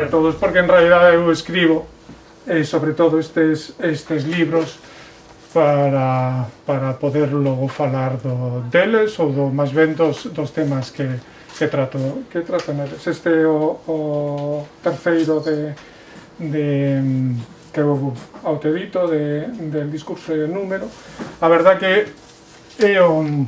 todos, porque en realidad eu escribo sobre todo estes libros para poder logo falar deles ou máis ben dos temas que trato neles. Este é o terceiro que eu autoedito del discurso e o número. A verdad que é o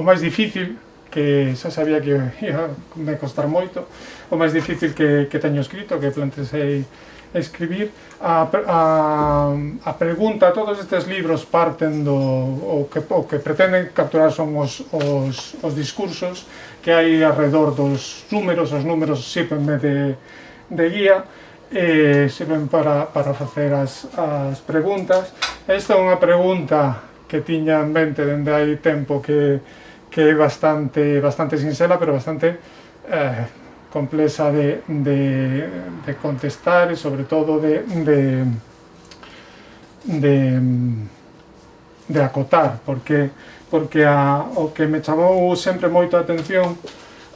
máis difícil, que xa sabía que ia me costar moito, o máis difícil que teño escrito, que plantexei escribir. A pregunta, todos estes libros parten o que pretenden capturar son os discursos que hai alrededor dos números. Os números sirvenme de guía, sirven para facer as preguntas. Esta é unha pregunta que tiña en mente dende hai tempo, que é bastante sinxela, pero bastante complexa de contestar, e sobre todo de acotar, porque o que me chamou sempre moito a atención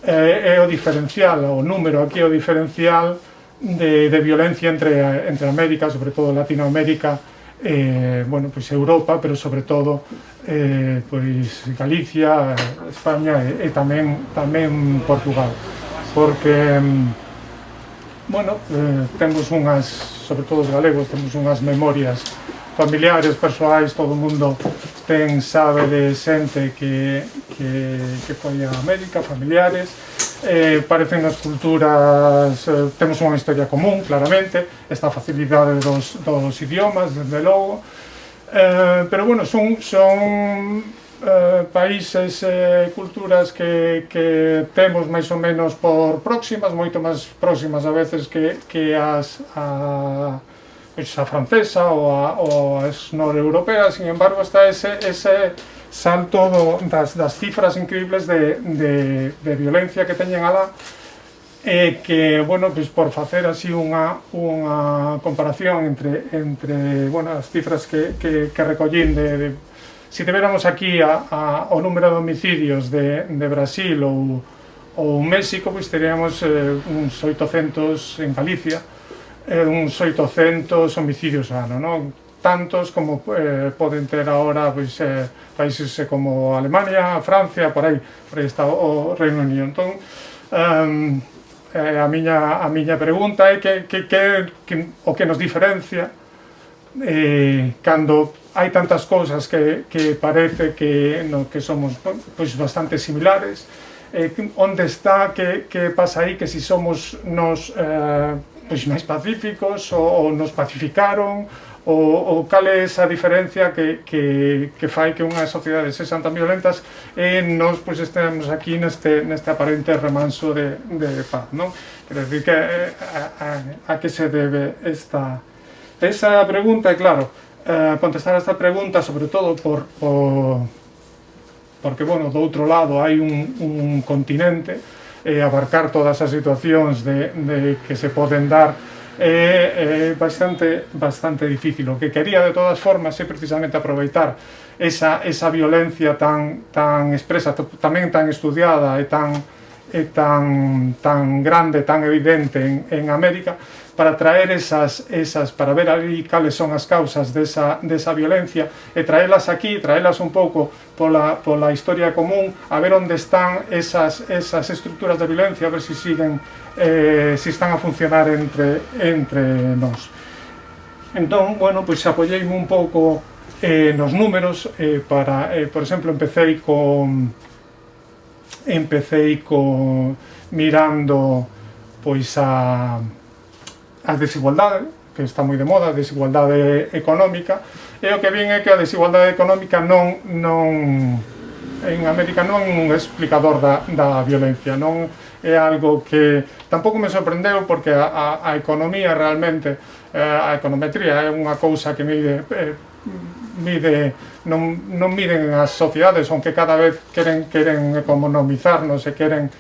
é o diferencial, o número aquí, o diferencial de violencia entre América, sobre todo Latinoamérica, bueno, pois Europa, pero sobre todo pois Galicia, España e tamén Portugal, porque bueno, temos unhas, sobre todo os galegos, temos unhas memorias familiares, persoais, todo o mundo sabe de xente que foi a América, familiares, parecen as culturas, temos unha historia común, claramente, esta facilidade dos idiomas, desde logo, pero bueno, son países e culturas que temos máis ou menos por próximas, moito máis próximas a veces que a francesa ou as noreuropeas. Sin embargo, está ese salto das cifras increíbles de violencia que teñen alá, que, bueno, pois por facer así unha comparación entre bueno, as cifras que recollín se tiveramos aquí o número de homicidios de Brasil ou México, pois teríamos uns 800 en Galicia, uns 800 homicidios ano, non? Tantos como poden ter agora pois, países como Alemania, Francia, por aí está o Reino Unido. Entón, a miña pregunta é o que nos diferencia cando hai tantas cousas que parece que somos pois bastante similares, onde está, que pasa aí, que si somos nos pois máis pacíficos ou nos pacificaron, ou cal é esa diferencia que fai que unhas sociedades sexan tan violentas e nós pois estemos aquí neste aparente remanso de paz, non? Quer decir, que a que se debe esa pregunta? E claro, contestar a esta pregunta, sobre todo porque, bueno, do outro lado hai un continente, abarcar todas as situacións que se poden dar é bastante difícil. O que quería, de todas formas, é precisamente aproveitar esa violencia tan expresa, tamén tan estudiada e tan grande, tan evidente en América, para traer para ver ali cales son as causas desa violencia e traelas aquí, traelas un pouco pola historia común, a ver onde están esas estructuras de violencia, a ver se están a funcionar entre nós. Entón, bueno, pois apoieime un pouco nos números, por exemplo, empecei mirando pois a desigualdade, que está moi de moda, a desigualdade económica, e o que vin é que a desigualdade económica en América non é un explicador da violencia, non é algo que tampouco me sorprendeu, porque a economía realmente, a econometría é unha cousa que non miden as sociedades, aunque cada vez queren economizarnos e queren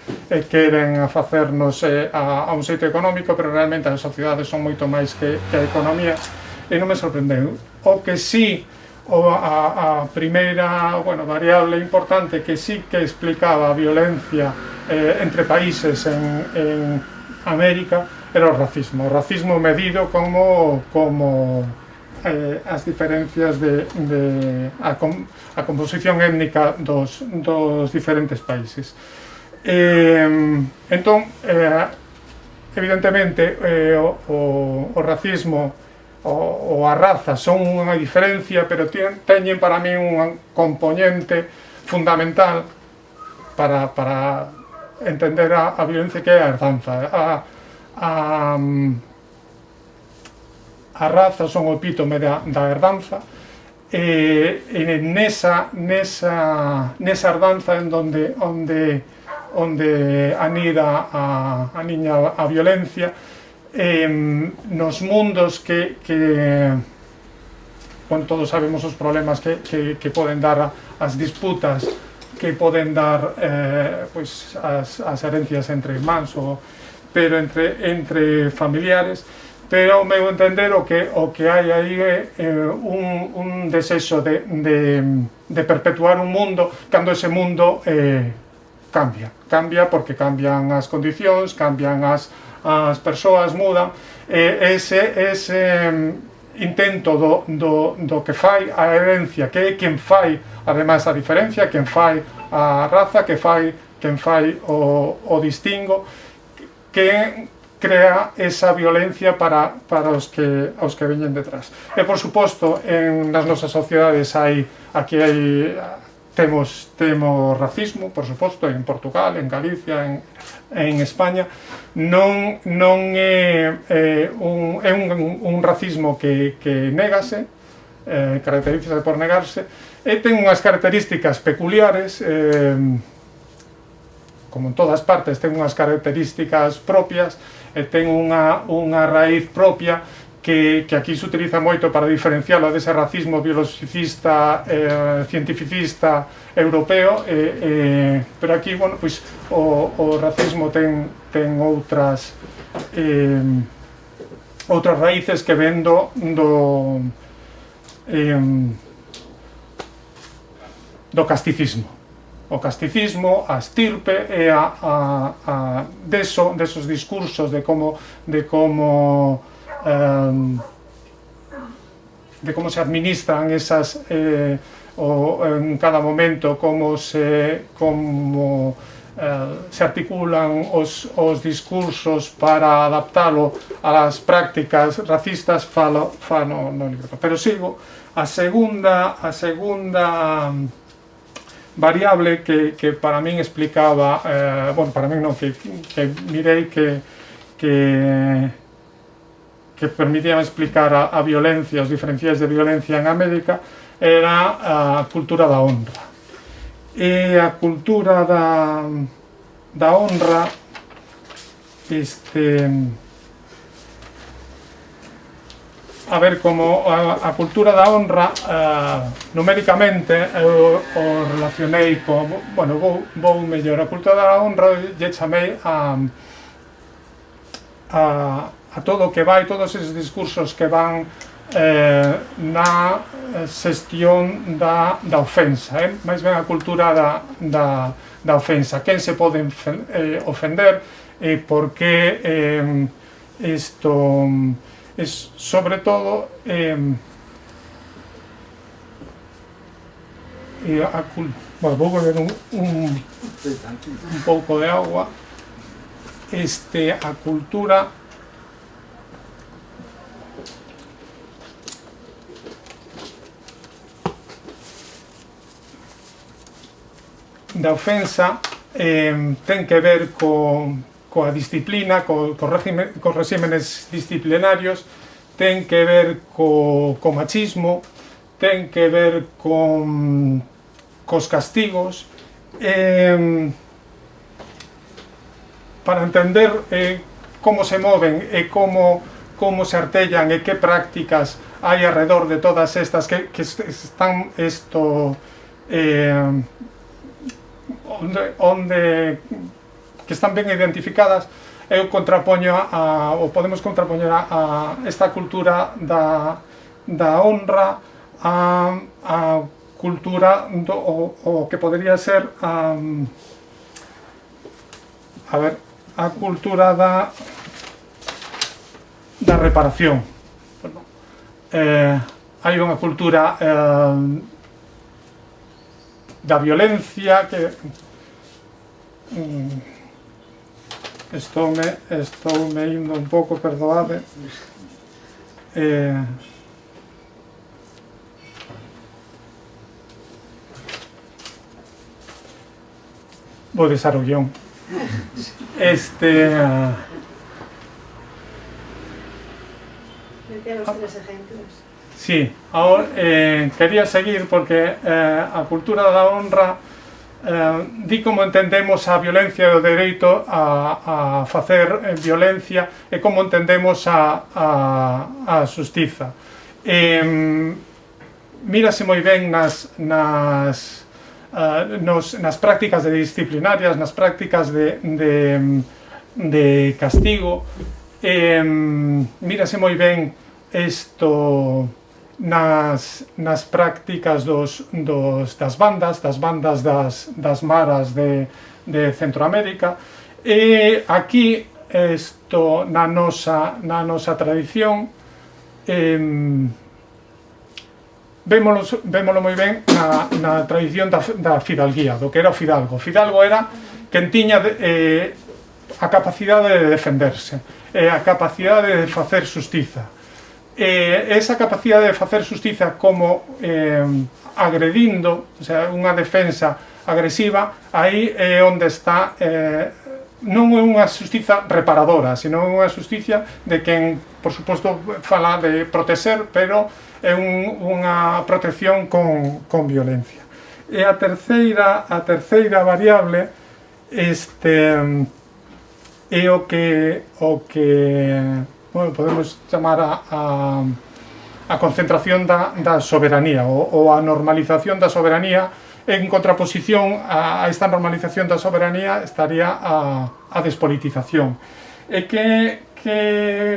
facernos a un xeito económico, pero realmente as sociedades son moito máis que a economía, e non me sorprendeu. O que sí, a primeira variable importante que sí que explicaba a violencia entre países en América era o racismo medido como as diferencias a composición étnica dos diferentes países. Entón, evidentemente, o racismo ou a raza son unha diferencia, pero teñen para mí un componente fundamental para entender a violencia, que é a herdanza. A raza son o epítome da herdanza, e nesa herdanza en onde anida a niña a violencia, nos mundos que todos sabemos os problemas que poden dar as disputas, que poden dar as herencias entre irmáns, pero entre familiares. Pero, ao meu entender, o que hai aí é un desexo de perpetuar un mundo cando ese mundo cambia porque cambian as condicións, cambian as persoas, mudan. Ese intento do que fai a herencia, que é quen fai ademais a diferencia, quen fai a raza, quen fai o distingo, que crea esa violencia para os que veñen detrás. E, por suposto, nas nosas sociedades temos racismo, por suposto, en Portugal, en Galicia, en España. Non é un racismo que negase, caracterízase por negarse, e ten unhas características peculiares, como en todas partes, ten unhas características propias, e ten unha raíz propia que aquí se utiliza moito para diferenciarlo dese racismo biologicista, cientificista europeo, pero aquí, bueno, pois, o racismo ten outras raíces que ven do casticismo. O casticismo, a estirpe, e desos discursos de como se administran esas, en cada momento, como se articulan os discursos para adaptalo a las prácticas racistas, falo no libro. Pero sigo. A segunda variable que para min explicaba, para min non, que mirei que permitía explicar a violencia, os diferenciais de violencia en América, era a cultura da honra. E a cultura da honra, a ver, como a cultura da honra, numéricamente, eu o relacionei con, vou mellor, a cultura da honra lle chamei a todo o que vai, todos esos discursos que van na xestión da ofensa, máis ben a cultura da ofensa, quen se pode ofender, e por que isto, sobre todo, vou beber un pouco de agua. A cultura da ofensa ten que ver coa disciplina, cos regímenes disciplinarios, ten que ver co machismo, ten que ver cos castigos. Para entender como se moven e como se artellan e que prácticas hai alrededor de todas estas que están que están ben identificadas, eu contrapoño podemos contrapoñer a esta cultura da honra a cultura o que podería ser a ver, a cultura da reparación. Hai unha cultura da violencia que estoume indo un pouco, perdoade. Vou deixar o guión. Mete os tres ejemplos. Sí, ahora quería seguir porque a cultura da honra di como entendemos a violencia e o dereito a facer violencia e como entendemos a xustiza. Mírase moi ben nas prácticas disciplinarias, nas prácticas de castigo, mírase moi ben isto nas prácticas das bandas das maras de Centroamérica, e aquí isto na nosa tradición vémolo moi ben na tradición da fidalguía, do que era o fidalgo. O fidalgo era quen tiña a capacidade de defenderse, a capacidade de facer xustiza. Esa capacidade de facer xustiza como agredindo, o sea, unha defensa agresiva, aí é onde está, non é unha xustiza reparadora, senón unha xustiza de quen, por suposto, fala de protexer, pero é unha protección con violencia. E a terceira variable é o que bueno, podemos chamar a concentración da soberanía ou a normalización da soberanía. En contraposición a esta normalización da soberanía estaría a despolitización. E que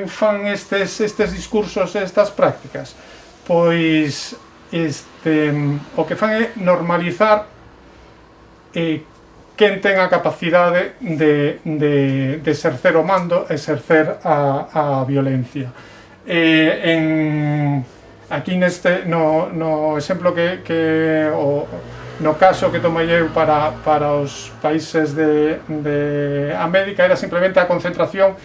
fan estes discursos, estas prácticas? Pois o que fan é normalizar quen ten a capacidade de exercer o mando, exercer a violencia. Aquí no exemplo no caso que tomei eu para os países de América, era simplemente a concentración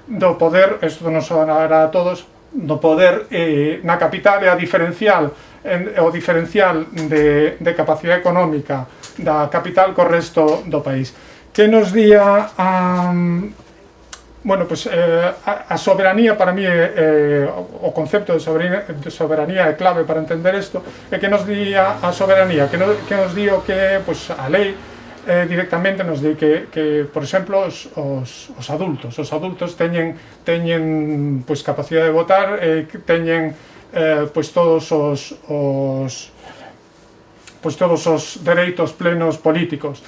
do poder, isto non sonará a todos, do poder na capital, e o diferencial de capacidade económica da capital co resto do país. Que nos día bueno, pues a soberanía, para mí, o concepto de soberanía é clave para entender isto, é que nos día a soberanía, que nos di o que pues, a lei directamente nos di que por exemplo, os adultos teñen pues, capacidade de votar, teñen pues, todos os dereitos plenos políticos.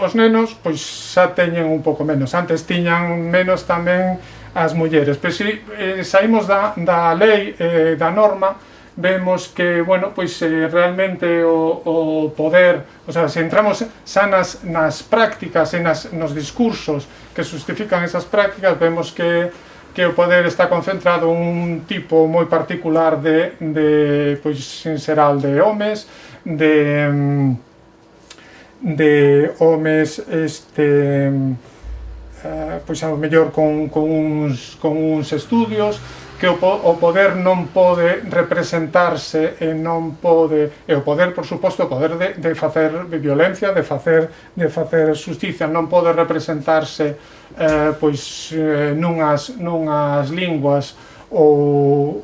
Os nenos, pois, xa teñen un pouco menos. Antes tiñan menos tamén as mulleres. Pero se saímos da lei, da norma, vemos que, bueno, pois realmente o poder, o sea, se entramos xa nas prácticas e nos discursos que justifican esas prácticas, vemos que o poder está concentrado en un tipo moi particular pois, en xeral, de homes, de homes pois ao mellor con uns estudios, que o poder non pode representarse e non pode, e o poder, por suposto, o poder de facer violencia, de facer xustiza, non pode representarse pois nunhas linguas ou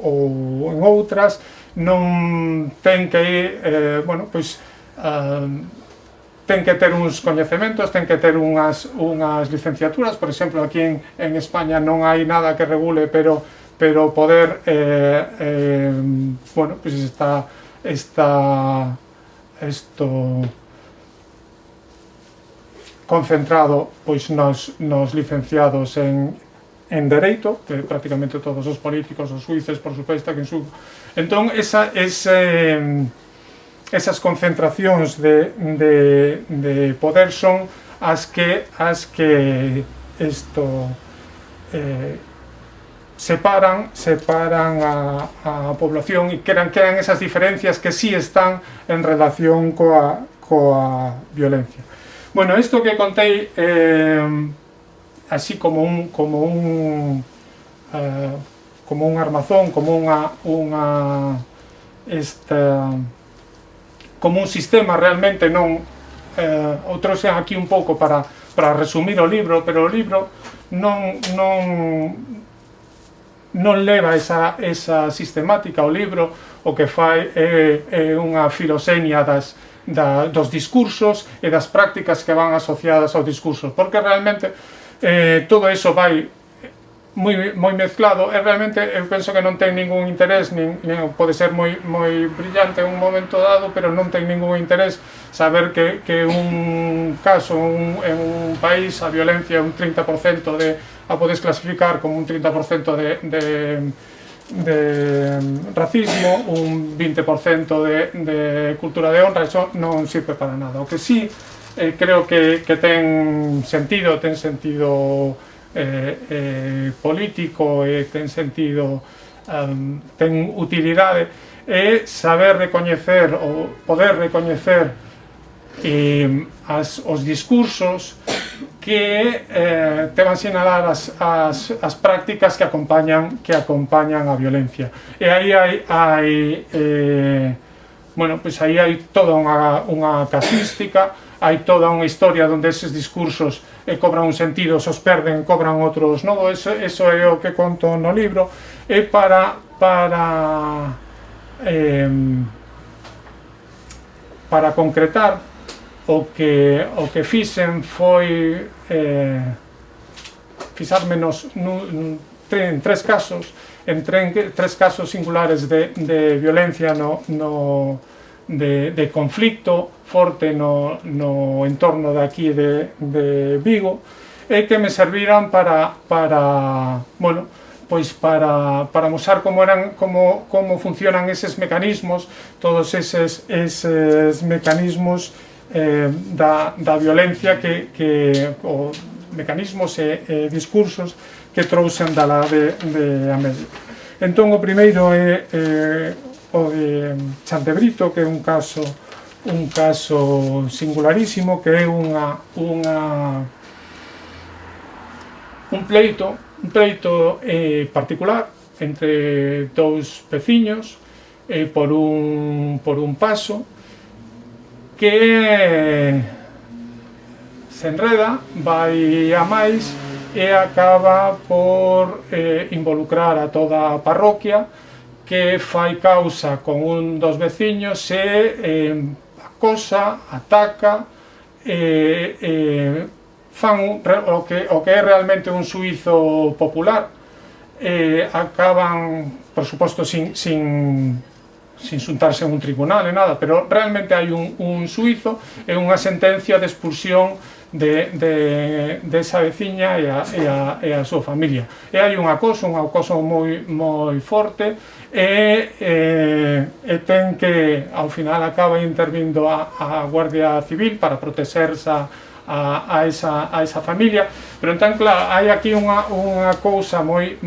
en outras, non ten que bueno, pois ten que ter uns coñecementos, ten que ter unhas licenciaturas. Por exemplo, aquí en España non hai nada que regule, pero o poder, bueno, pues está concentrado pois nos licenciados en Dereito, que prácticamente todos os políticos, os xuíces, por suposto, que entón, esas concentracións de poder son as que isto separan a población e quedan esas diferencias que sí están en relación coa violencia. Bueno, isto que contei así como un armazón, como un sistema realmente non outros aquí un pouco para resumir o libro, pero o libro non leva esa sistemática. O libro o que fai é unha filosenia dos discursos e das prácticas que van asociadas aos discursos, porque realmente todo eso vai moi mezclado e realmente eu penso que non ten ningún interés, nin pode ser moi brillante en un momento dado, pero non ten ningún interés saber que un caso en un país a violencia un 30% a podes clasificar como un 30% de racismo, un 20% de cultura de honra. Eso non sirve para nada. O que sí creo que ten sentido político e ten sentido, ten utilidade, é saber recoñecer ou poder recoñecer os discursos que te van sinalar as prácticas que acompañan a violencia. E aí hai toda unha casística, hai toda unha historia onde eses discursos cobran un sentido, os perden, cobran outros non. Eso é o que conto no libro, e para concretar o que fixen foi fixarme en tres casos singulares de violencia de conflicto forte no entorno de aquí de Vigo, e que me serviran para mostrar como funcionan eses mecanismos, todos eses mecanismos da violencia o mecanismos e discursos que trouxen da lá de América. Entón, o primeiro é o de Chantebrito, que é un caso singularísimo, que é un pleito particular entre dous veciños por un paso que se enreda, vai a máis e acaba por involucrar a toda a parroquia, que fai causa con un dos veciños e acosa, ataca, fan o que é realmente un xuízo popular. Acaban, por suposto, sin xuntarse en un tribunal e nada, pero realmente hai un xuízo e unha sentencia de expulsión desa veciña e a súa familia. E hai un acoso moi forte, e ten que, ao final, acaba intervindo a Guardia Civil para protexerse a esa familia. Pero entón, claro, hai aquí unha cousa moi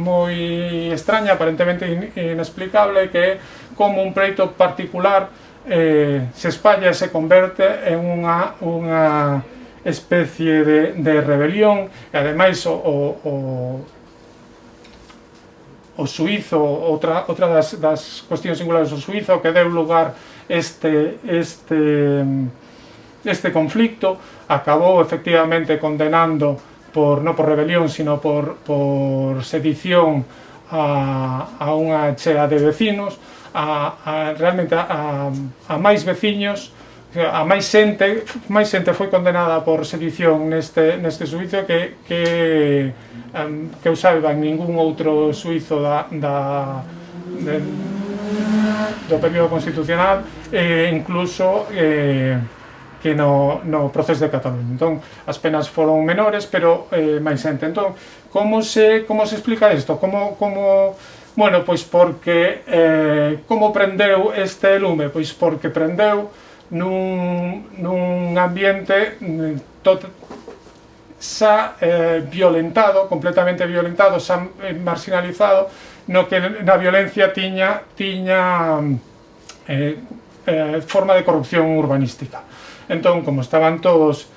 extraña, aparentemente inexplicable, que é como un pleito particular se espalla e se converte en unha especie de rebelión. E ademais o suízo, outra das cuestións singulares do suízo que deu lugar este conflicto, acabou efectivamente condenando non por rebelión, sino por sedición a unha chea de vecinos, realmente a máis veciños, a máis xente foi condenada por sedición neste suízo que eu saiba en ningún outro suízo do período constitucional, incluso que no proceso de Cataluña. Entón, as penas foron menores, pero máis xente. Entón, como se explica isto? Bueno, pois porque como prendeu este lume? Pois porque prendeu nun ambiente xa violentado, completamente violentado, xa marginalizado, no que na violencia tiña forma de corrupción urbanística. Entón, como estaban todos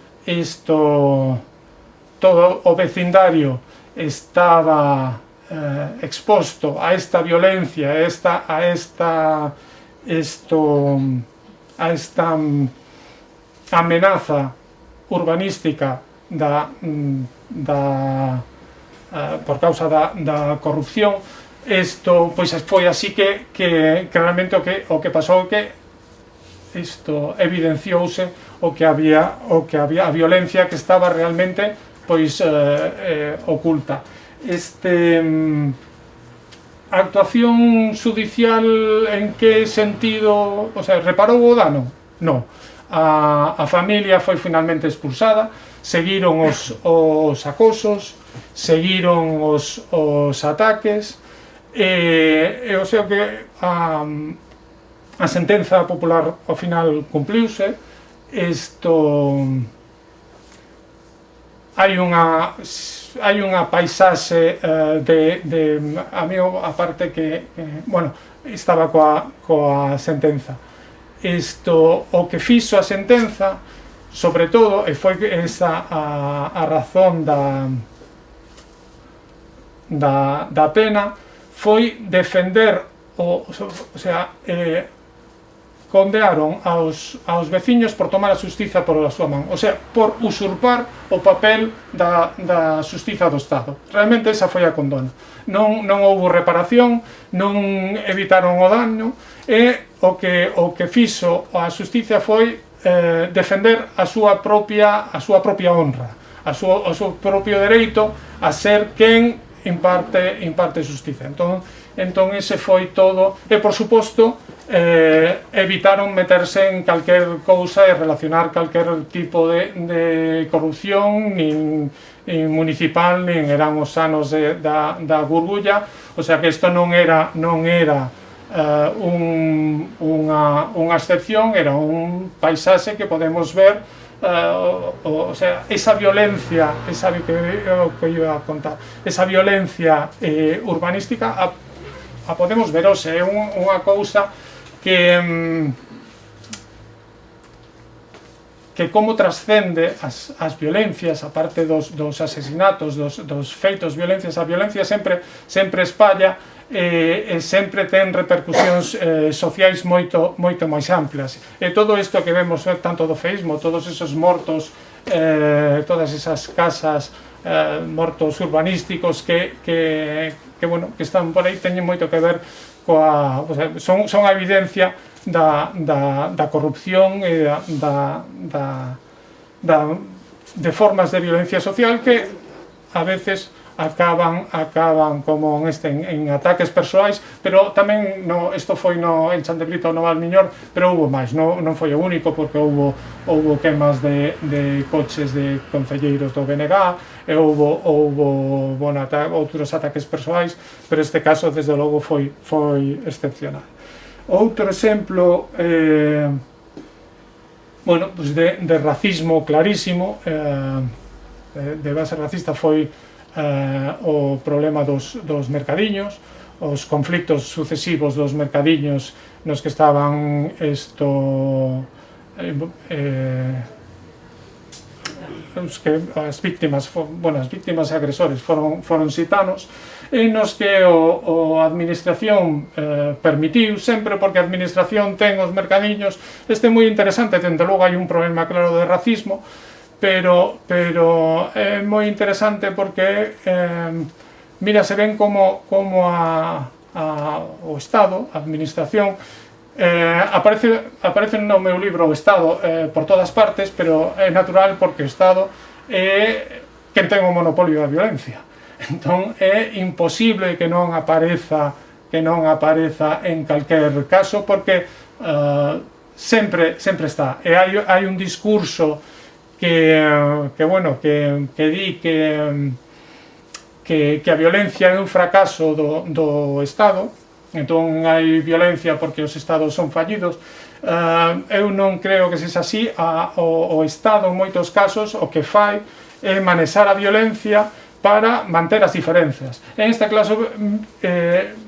todo o vecindario estaba exposto a esta violencia, a esta amenaza urbanística por causa da corrupción. Isto pois foi así que realmente o que pasou que isto evidenciouse o que había a violencia que estaba realmente pois oculta. A actuación xudicial en que sentido, o sea, reparou o dano? Non. A familia foi finalmente expulsada, seguiron os acosos, seguiron os ataques, o sea que a sentenza popular ao final cumpliuse. Hai unha paisaxe a mí a parte que bueno, estaba coa sentenza. O que fixo a sentenza, sobre todo, e foi esa a razón da pena, foi defender o sea, condearon aos veciños por tomar a xustiza por a súa man, o sea, por usurpar o papel da xustiza do Estado. Realmente esa foi a condena. Non houbo reparación, non evitaron o daño, e o que fixo a xustiza foi defender a súa propia honra, o seu propio dereito a ser quen imparte xustiza. Entón ese foi todo, e por suposto evitaron meterse en calquer cousa e relacionar calquer tipo de corrupción, nin municipal, nin eran os anos da burbulla, o sea que isto non era unha excepción, era un paisaxe que podemos ver, o sea, esa violencia, que iba a contar, esa violencia urbanística a podemos ver, o sea, é unha cousa que como trascende as violencias, aparte dos asesinatos, dos feitos violencias, a violencia sempre espalla e sempre ten repercusións sociais moito máis amplias. E todo isto que vemos tanto do feísmo, todos esos mortos, todas esas casas, mortos urbanísticos que están por aí, teñen moito que ver o sea, son a evidencia da corrupción e de formas de violencia social que a veces acaban como en ataques persoais, pero tamén isto foi en Chandebrito, no Valmiñor, pero houbo máis, non foi o único, porque houbo quemas de coches de concelleiros do BNG, e houbo outros ataques persoais, pero este caso desde logo foi excepcional. Outro exemplo de racismo clarísimo, de base racista, foi o problema dos mercadiños, os conflictos sucesivos dos mercadiños nos que estaban as víctimas e agresores foron xitanos, e nos que a administración permitiu sempre, porque a administración ten os mercadiños. Este é moi interesante, dende logo hai un problema claro de racismo, pero é moi interesante porque mira, se ven como o Estado, a administración, aparece no meu libro o Estado por todas partes, pero é natural porque o Estado é quen ten o monopolio da violencia. Entón é imposible que non apareza en calquer caso, porque sempre está, e hai un discurso que di que a violencia é un fracaso do Estado. Entón hai violencia porque os Estados son fallidos. Eu non creo que sexa así. O Estado en moitos casos o que fai manexar a violencia para manter as diferenzas. En este caso,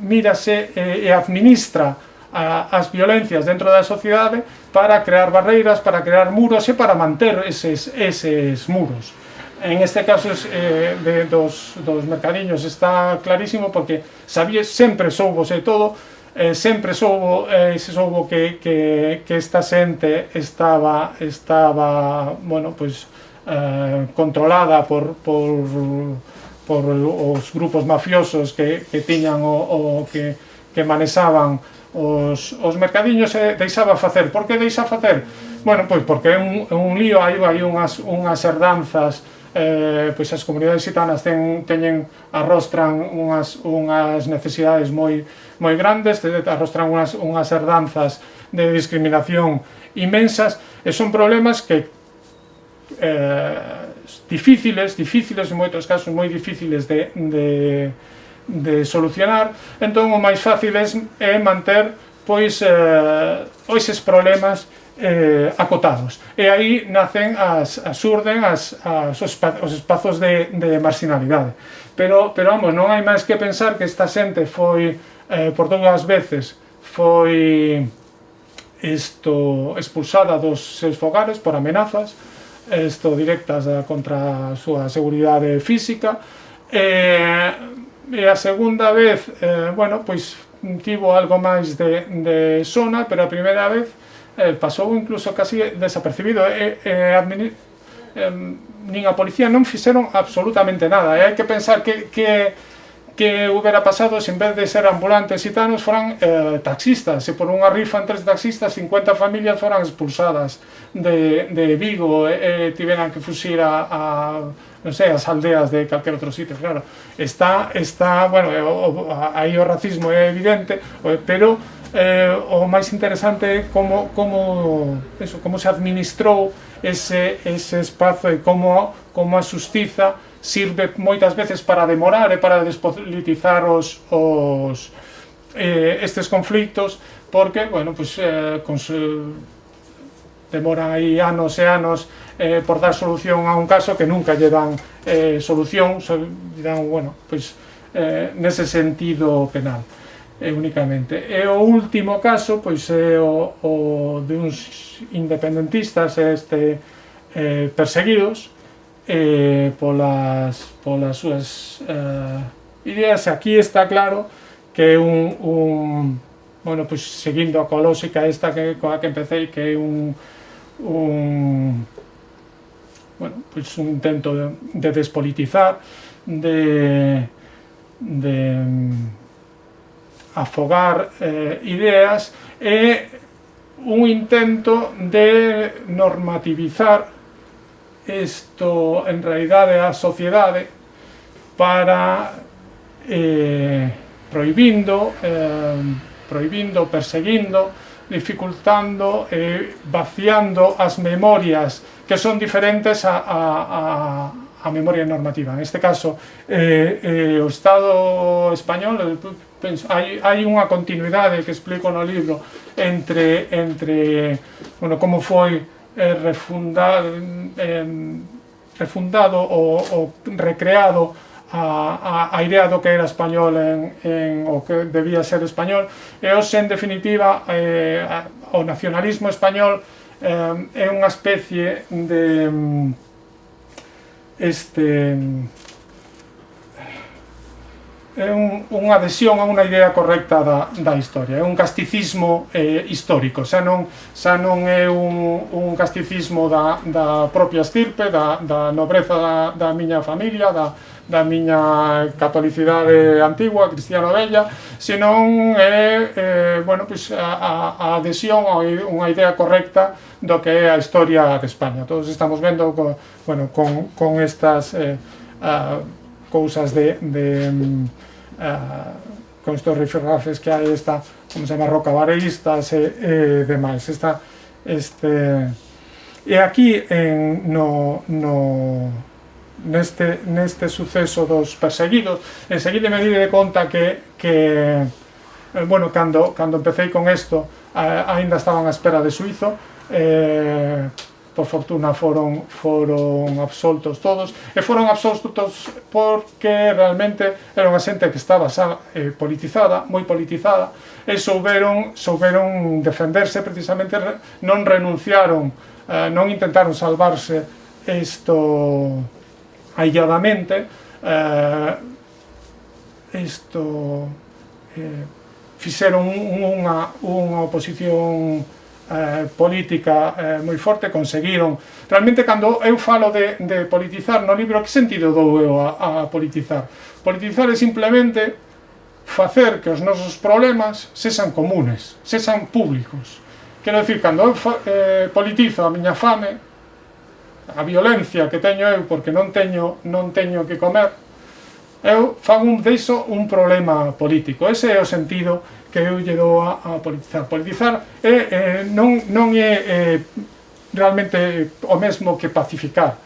mírase e administra as violencias dentro da sociedade para crear barreiras, para crear muros e para manter eses muros. En este caso dos mercadiños está clarísimo, porque sempre soubose todo, sempre soubo que esta xente estaba bueno, pues, controlada por os grupos mafiosos que tiñan que manexaban os mercadiños, e deixaba facer. Por que deixa facer? Bueno, pois porque é un lío, hai unhas herdanzas, pois as comunidades xitanas arrostran unhas necesidades moi grandes, arrostran unhas herdanzas de discriminación inmensas, e son problemas que difíciles, en moitos casos moi difíciles de solucionar. Entón o máis fácil é manter pois eses problemas acotados, e aí surden os espazos de marginalidade. Pero vamos, non hai máis que pensar que esta xente foi por 2 veces expulsada dos seus fogares por amenazas directas contra a súa seguridade física, e a segunda vez, bueno, pois tivo algo máis de sona, pero a primeira vez pasou incluso casi desapercibido, nin a policía non fixeron absolutamente nada. E hai que pensar que hubiera pasado se en vez de ser ambulantes xitanos foran taxistas, e por unha rifa entre taxistas 50 familias foran expulsadas de Vigo e tiveran que fuxir non sei, as aldeas de calquer outro sitio. Claro, bueno, aí o racismo é evidente, pero o máis interesante é como se administrou ese espazo, e como a xustiza sirve moitas veces para demorar e para despolitizar estes conflitos, porque, bueno, pues, demoran aí anos e anos por dar solución a un caso que nunca lle dan solución, lle dan, bueno, pues, nese sentido penal únicamente. E o último caso, pois, é o de uns independentistas perseguidos polas súas ideas. Aquí está claro que é bueno, pues, seguindo a lógica esta coa que empecé, que é bueno, pues, un intento de despolitizar, de afogar ideas, e un intento de normativizar isto en realidade a sociedade para prohibindo, perseguindo, dificultando e vaciando as memorias que son diferentes a memoria normativa. En este caso, o Estado español, hai unha continuidade que explico no libro entre bueno, como foi refundado ou recreado a idea do que era español o que debía ser español, e en definitiva o nacionalismo español é unha especie de é unha adhesión a unha idea correcta da historia, é un casticismo histórico, xa non é un casticismo da propia estirpe, da nobreza da miña familia, da miña catolicidade antigua, cristiana vella, senón é, bueno, pues, a adhesión a unha idea correcta do que é a historia de España. Todos estamos vendo con estas cousas con estos rifirrafes que hai, como se chama, rocabareístas e demais. E aquí neste suceso dos perseguidos, enseguida me di de conta que bueno, cando empecé con isto, aínda estaban á espera de xuízo, por fortuna foron absoltos todos, e foron absoltos porque realmente era unha xente que estaba politizada, moi politizada, e souberon defenderse precisamente, non renunciaron, non intentaron salvarse ailladamente, fixeron unha oposición política moi forte, conseguiron realmente. Cando eu falo de politizar no libro, que sentido dou eu a politizar? Politizar é simplemente facer que os nosos problemas sexan comunes, sexan públicos. Quero dicir, cando eu politizo a miña fame, a violencia que teño eu porque non teño que comer, eu fago diso un problema político. Ese é o sentido que eu lle dou a politizar. Politizar non é realmente o mesmo que pacificar.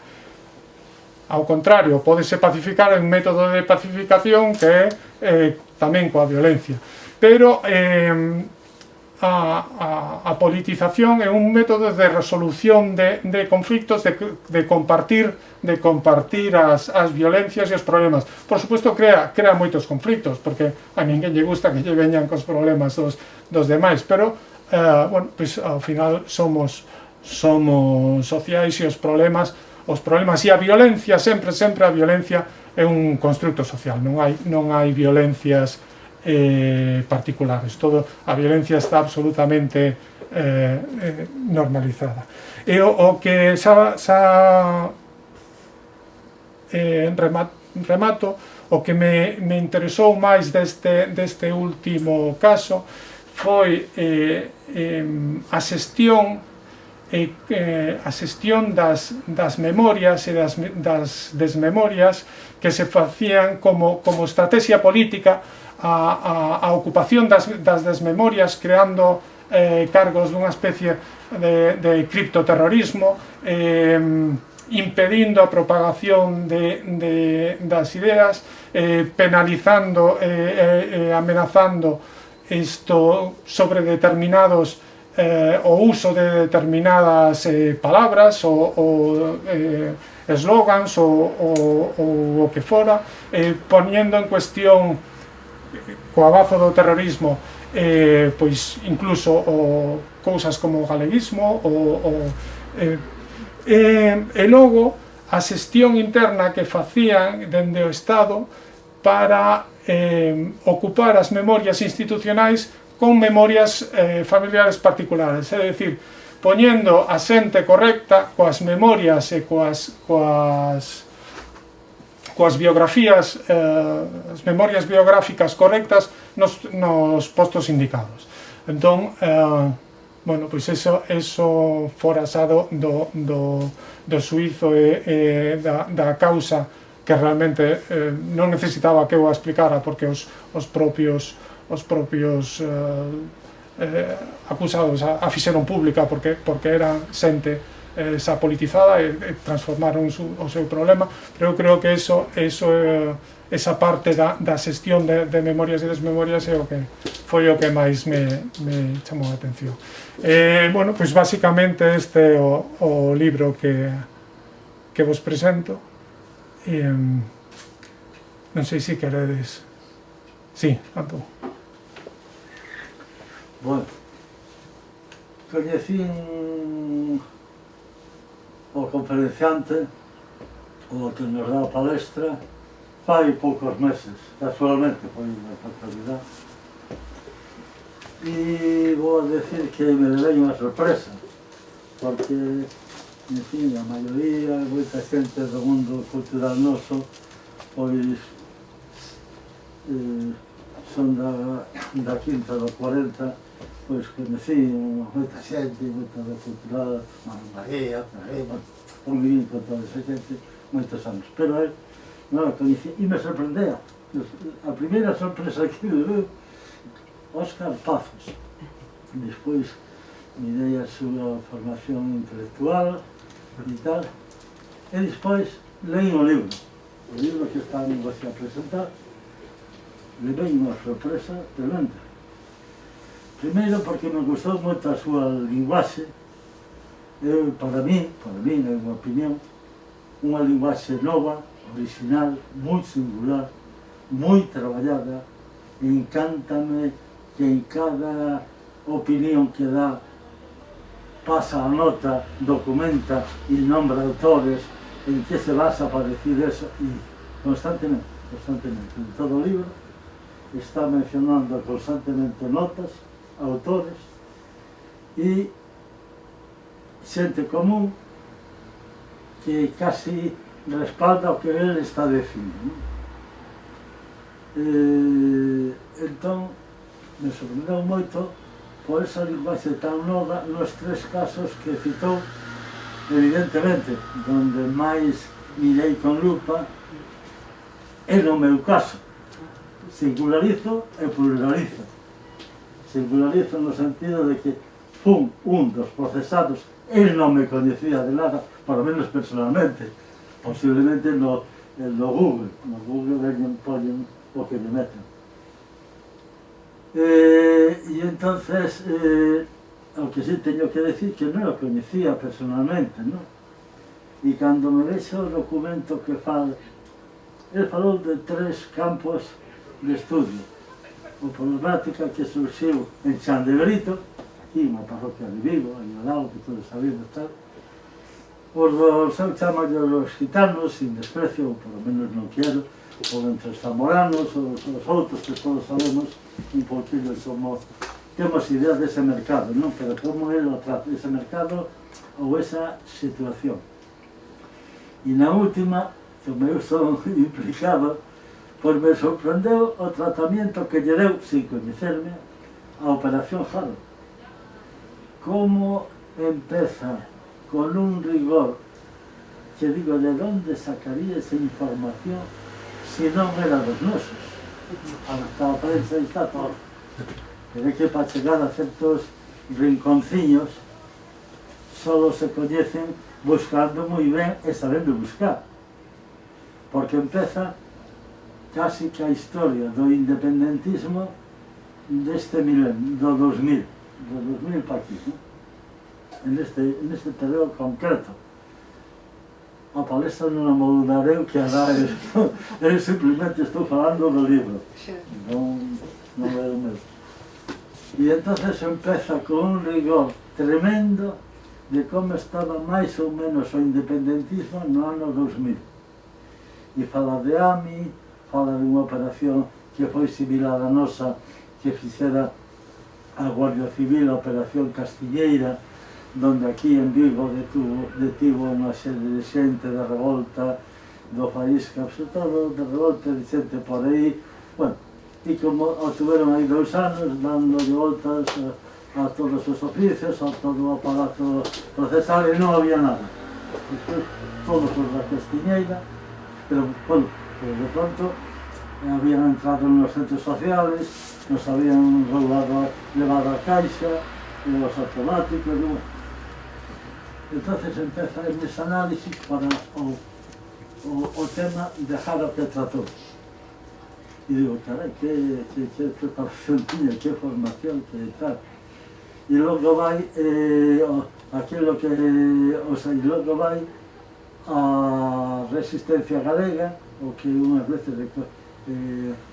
Ao contrario, pódese pacificar en un método de pacificación que é tamén coa violencia. Pero a politización é un método de resolución de conflictos, de compartir as violencias e os problemas. Por suposto, crea moitos conflictos, porque a ninguén lle gusta que lle veñan cos problemas dos demais, pero bueno, pues, ao final somos sociais, e os problemas e a violencia, sempre a violencia é un constructo social, non hai violencias particulares. A violencia está absolutamente normalizada. E o que remato, o que me interesou máis deste último caso foi a xestión das memorias e das desmemorias que se facían como estrategia política, a ocupación das desmemorias, creando cargos dunha especie de criptoterrorismo, impedindo a propagación das ideas, penalizando e amenazando sobre determinados o uso de determinadas palabras ou eslogans ou o que fora, poniendo en cuestión co abazo do terrorismo pois incluso cousas como o galeguismo e logo a xestión interna que facían dende o Estado para ocupar as memorias institucionais con memorias familiares particulares, é dicir, poñendo a xente correcta coas memorias e coas biografías, as memorias biográficas correctas nos postos indicados. Entón, bueno, pois eso forasado do suízo e da causa, que realmente non necesitaba que eu a explicara, porque os propios acusados a fixeron pública porque era xente xa politizada e transformaron o seu problema. Pero eu creo que esa parte da xestión de memorias e desmemorias foi o que máis me chamou a atención. Bueno, pois basicamente este é o libro que vos presento. Non sei se queredes. Sí, Antón. Bueno, coñecín o conferenciante, o que nos dá a palestra, fai poucos meses, casualmente foi unha casualidade, e vou a decir que me levei unha sorpresa, porque, en fin, a maioría, moita xente do mundo cultural noso, pois son da quinta do 40, pois conhecín moita xente, moita da cultural, María, conviví con toda esa xente moitos anos, pero non a coñecía e me sorprendea. A primeira sorpresa que me deu, Óscar Pazos. Despois mirei a súa formación intelectual e tal, e despois leí o libro que está a presentar. Levei unha sorpresa tremenda. Primeiro porque me gustou moito a súa linguaxe para mí, na minha opinión, unha linguaxe nova, original, moi singular, moi traballada, e encántame que en cada opinión que dá pasa a nota, documenta e nombra autores en que se basa para decir eso, e constantemente, en todo o libro está mencionando constantemente notas, autores e xente común que casi respalda o que ele está dicindo. Entón, me sorprendeu moito por esa linguaxe tan nova nos tres casos que citou, evidentemente, donde máis mirei con lupa é no meu caso. Singularizo e pluralizo. Singularizo no sentido de que fun un dos procesados, el non me coñecía de nada, por lo menos personalmente, posiblemente no Google. No Google veñen, poñen o que me meten. E entonces, o que sí teño que decir que non o coñecía personalmente, non? E cando me vexo o documento que fala, el falou de tres campos de estudio. O problemática que surxiu en Chan de Brito, aquí na parroquia de Vigo, aí ao lado, que todos sabemos tal. Os dos, eu chamo os gitanos, sin desprecio, ou polo menos non quero, ou entre os zamoranos, ou os outros, que todos sabemos un pouquinho como temos idea dese mercado, non? Pero como é o trato dese mercado ou esa situación. E na última, que o meu son implicado, pois me sorprendeu o tratamento que lle deu, sin coñecerme, a Operación Jaro. Como empeza con un rigor que digo, de onde sacaría esa información se non era dos nosos? Hasta a prensa está todo. Pero é que para chegar a certos rinconciños solo se coñecen buscando moi ben e sabendo buscar. Porque empeza casi que a historia do independentismo deste milenio, do 2000 para aquí, ¿no? En este terreno concreto. A palestra non a moldarei que hará isto, eu simplemente estou falando do libro, non é o mesmo. E entonces empeza con un rigor tremendo de como estaba máis ou menos o independentismo no ano 2000. E fala de AMI, fala de unha operación que foi similar a nosa, que fixera a Guardia Civil, a Operación Castilleira, donde aquí en Vigo detivo unha serie de xente de revolta do Faísca, sobre todo de revolta de xente por aí, bueno, e como o tuveron aí 2 anos dando de voltas a todos os oficios, a todo o aparato procesal, e non había nada. Despois, todos os da Castiñeira, pero, bueno, de pronto habían entrado nos centros sociales, nos habían levado a caixa, os automáticos, e bueno. Entonces empeza ese análisis para o tema de Jaro que tratou. E digo, carai, que preparación tiña, que formación, que tal. E logo vai aquilo que, o sea, e logo vai a resistencia galega, o que unhas veces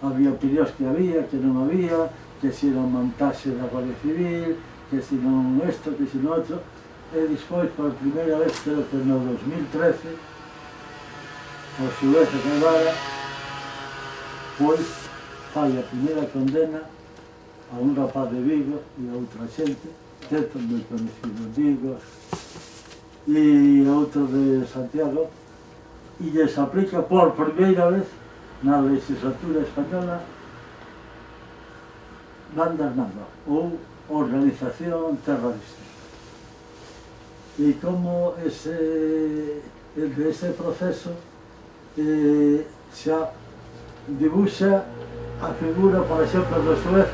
había opinións que había, que non había, que se era montaxe da Guardia Civil, que se non isto, que se non outro, e despois, por primeira vez, creo que no 2013, o xuez de Guevara, pois, fai a primeira condena a un rapaz de Vigo e a outra xente, certo, moi conhecido en Vigo, e outro de Santiago, e lles aplica por primeira vez na legislatura española banda armada ou organización terrorista. E como ese proceso xa dibuxa a figura, por exemplo, do xuez,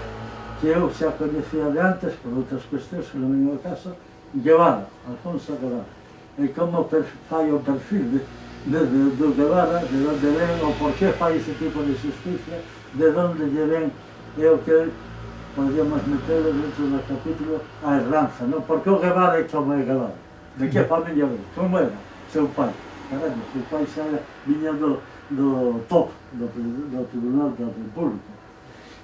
que eu xa coñecía de antes, por outras cuestións, que non é o caso, Guevara, Alfonso Guevara. E como fai o perfil do Guevara, de onde ven, o por que fai ese tipo de justicia, de onde lle ven, é o que podríamos meterlo dentro do capítulo a erranza, non? Porque o Guevara é como é Guevara. De que familia era? Como era? Seu pai. Caramba, seu pai xa viña do top do Tribunal da República.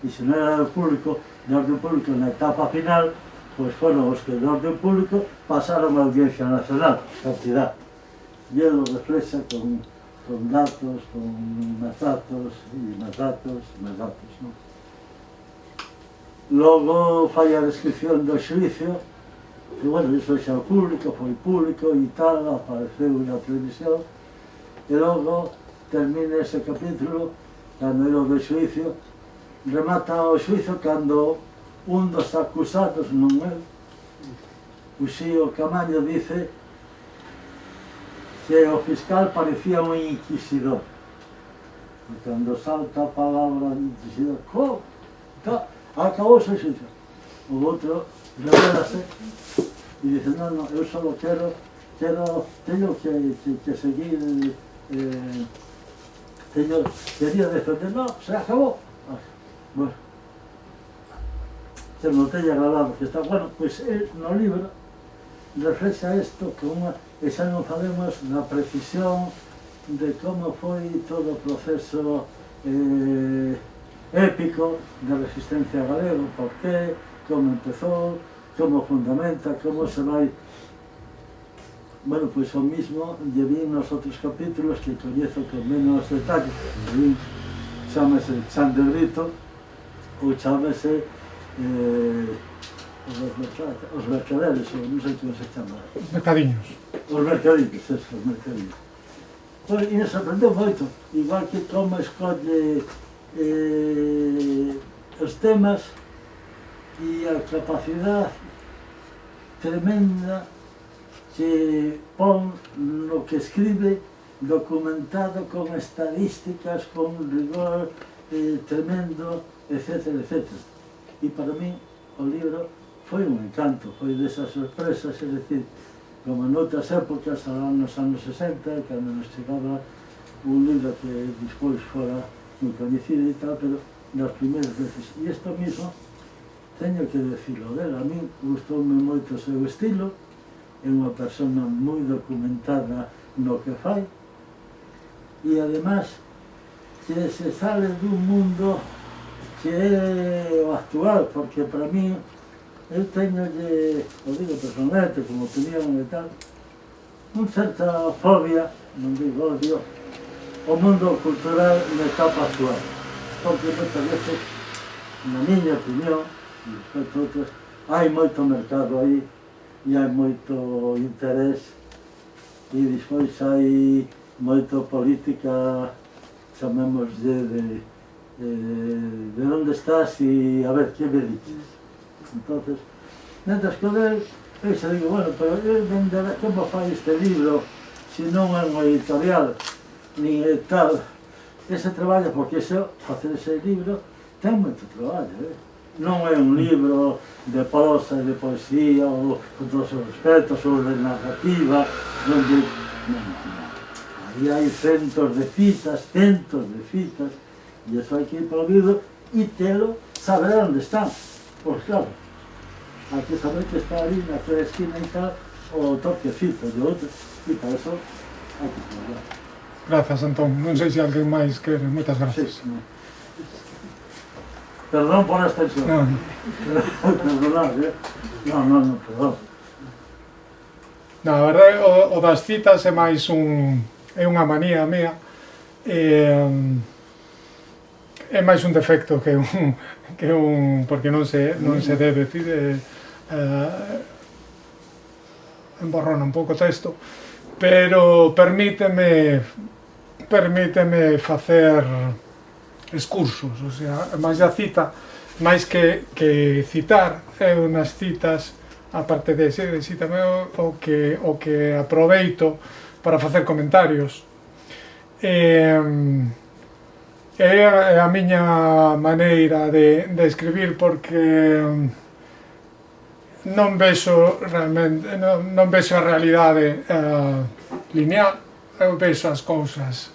E se non era do público, de orden público na etapa final, pois foron os que de orden público pasaron a Audiencia Nacional, cantidad. E ele reflexa con datos, con máis datos, e máis datos, non? Logo fai a descripción do xuicio, e, bueno, iso xa público, foi público e tal, apareceu na televisión, e logo termina ese capítulo, cando era o do xuicio, remata o xuicio cando un dos acusados, non é, Uxío Camaño, dice que o fiscal parecía un inquisidor. E cando salta a palabra inquisidor, como? Acabou o xuicio. O outro revélase e dice, non, eu só teño que seguir, quería defender, non, se acabou. Bueno, se non teña agradado que está, bueno, pois no libro reflexa isto que e xa non falemos na precisión de como foi todo o proceso épico de resistencia galego, por qué, como empezou, como fundamenta, como se vai. Bueno, pois o mismo lle vi nos outros capítulos que coñezo con menos detalle. Chámase Chan de Brito, ou chámase os mercaderes, ou non sei como se chama. Os mercadiños. Os mercadiños, eso, os mercadiños. Pois, e nos aprendeu moito, igual que como escolle os temas e a capacidade tremenda que pon no que escribe, documentado con estadísticas, con rigor tremendo, etc. E para mí o libro foi un encanto, foi desas sorpresas, é dicir, como noutras épocas, nos anos 60, cando nos chegaba un libro que despois fora moi coñecido e tal, pero nas primeiras veces. E isto mismo, teño que decirlo dela, a mí gustoume moito o seu estilo, é unha persona moi documentada no que fai, e además que se sale dun mundo que é o actual, porque para mí, eu teño, o digo personalmente, como opinión e tal, unha certa fobia, non digo odio, o mundo cultural na etapa actual. Porque moitas veces, na miña opinión, respecto a outras, hai moito mercado aí, e hai moito interés, e despois hai moito política, chamémoslle de onde estás e a ver, que me dices. Entonces, mentras que eu xa digo, bueno, pero eu venderé, como fai este libro, se non é unha editorial, ni tal, ese traballo, porque facer ese libro ten moito traballo, non é un libro de prosa e de poesía, ou con todos os respetos, ou de narrativa, donde aí hai centos de citas, e eso hai que ir para o libro e telo, saber onde están. Pois claro, hai que saber que está ali naquela esquina e tal, o toquecito de outro, e para eso hai que traballar. Grazas, Antón. Non sei se alguén máis quere. Moitas grazas. Sí, no. Perdón por a extensión. Non. Perdonad, Non, perdón. Na verdade, o das citas é máis é unha manía mía. É máis un defecto que un porque non se debe decir, emborrona un pouco o texto, pero permíteme facer excursos, o sea, máis a cita, máis que citar, é unhas citas, aparte de cítame o que aproveito para facer comentarios. É a miña maneira de escribir, porque non vexo realmente, non vexo a realidade lineal, eu vexo as cousas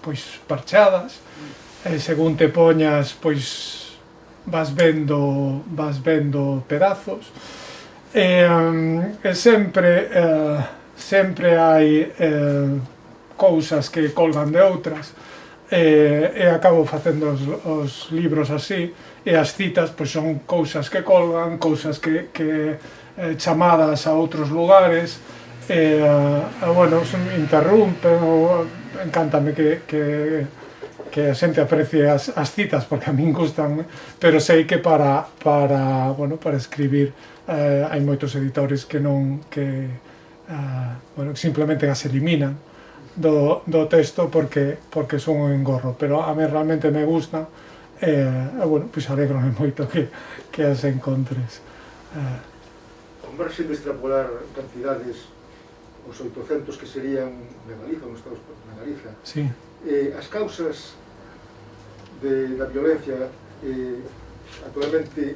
pois parchadas, e según te poñas, pois vas vendo pedazos, E sempre hai cousas que colgan de outras, e acabo facendo os libros así, e as citas pois son cousas que colgan, cousas que chamadas a outros lugares, bueno, interrumpen, ou encántame que a xente aprecie as citas, porque a min gustan, pero sei que para escribir hai moitos editores que simplemente as eliminan do texto porque son un engorro, pero a mí realmente me gusta, bueno, pois alegrome moito que as encontres. Con marxe de extrapolar cantidades, os 800 que serían de Galiza, nos Estados na Galiza, Sí. As causas da violencia actualmente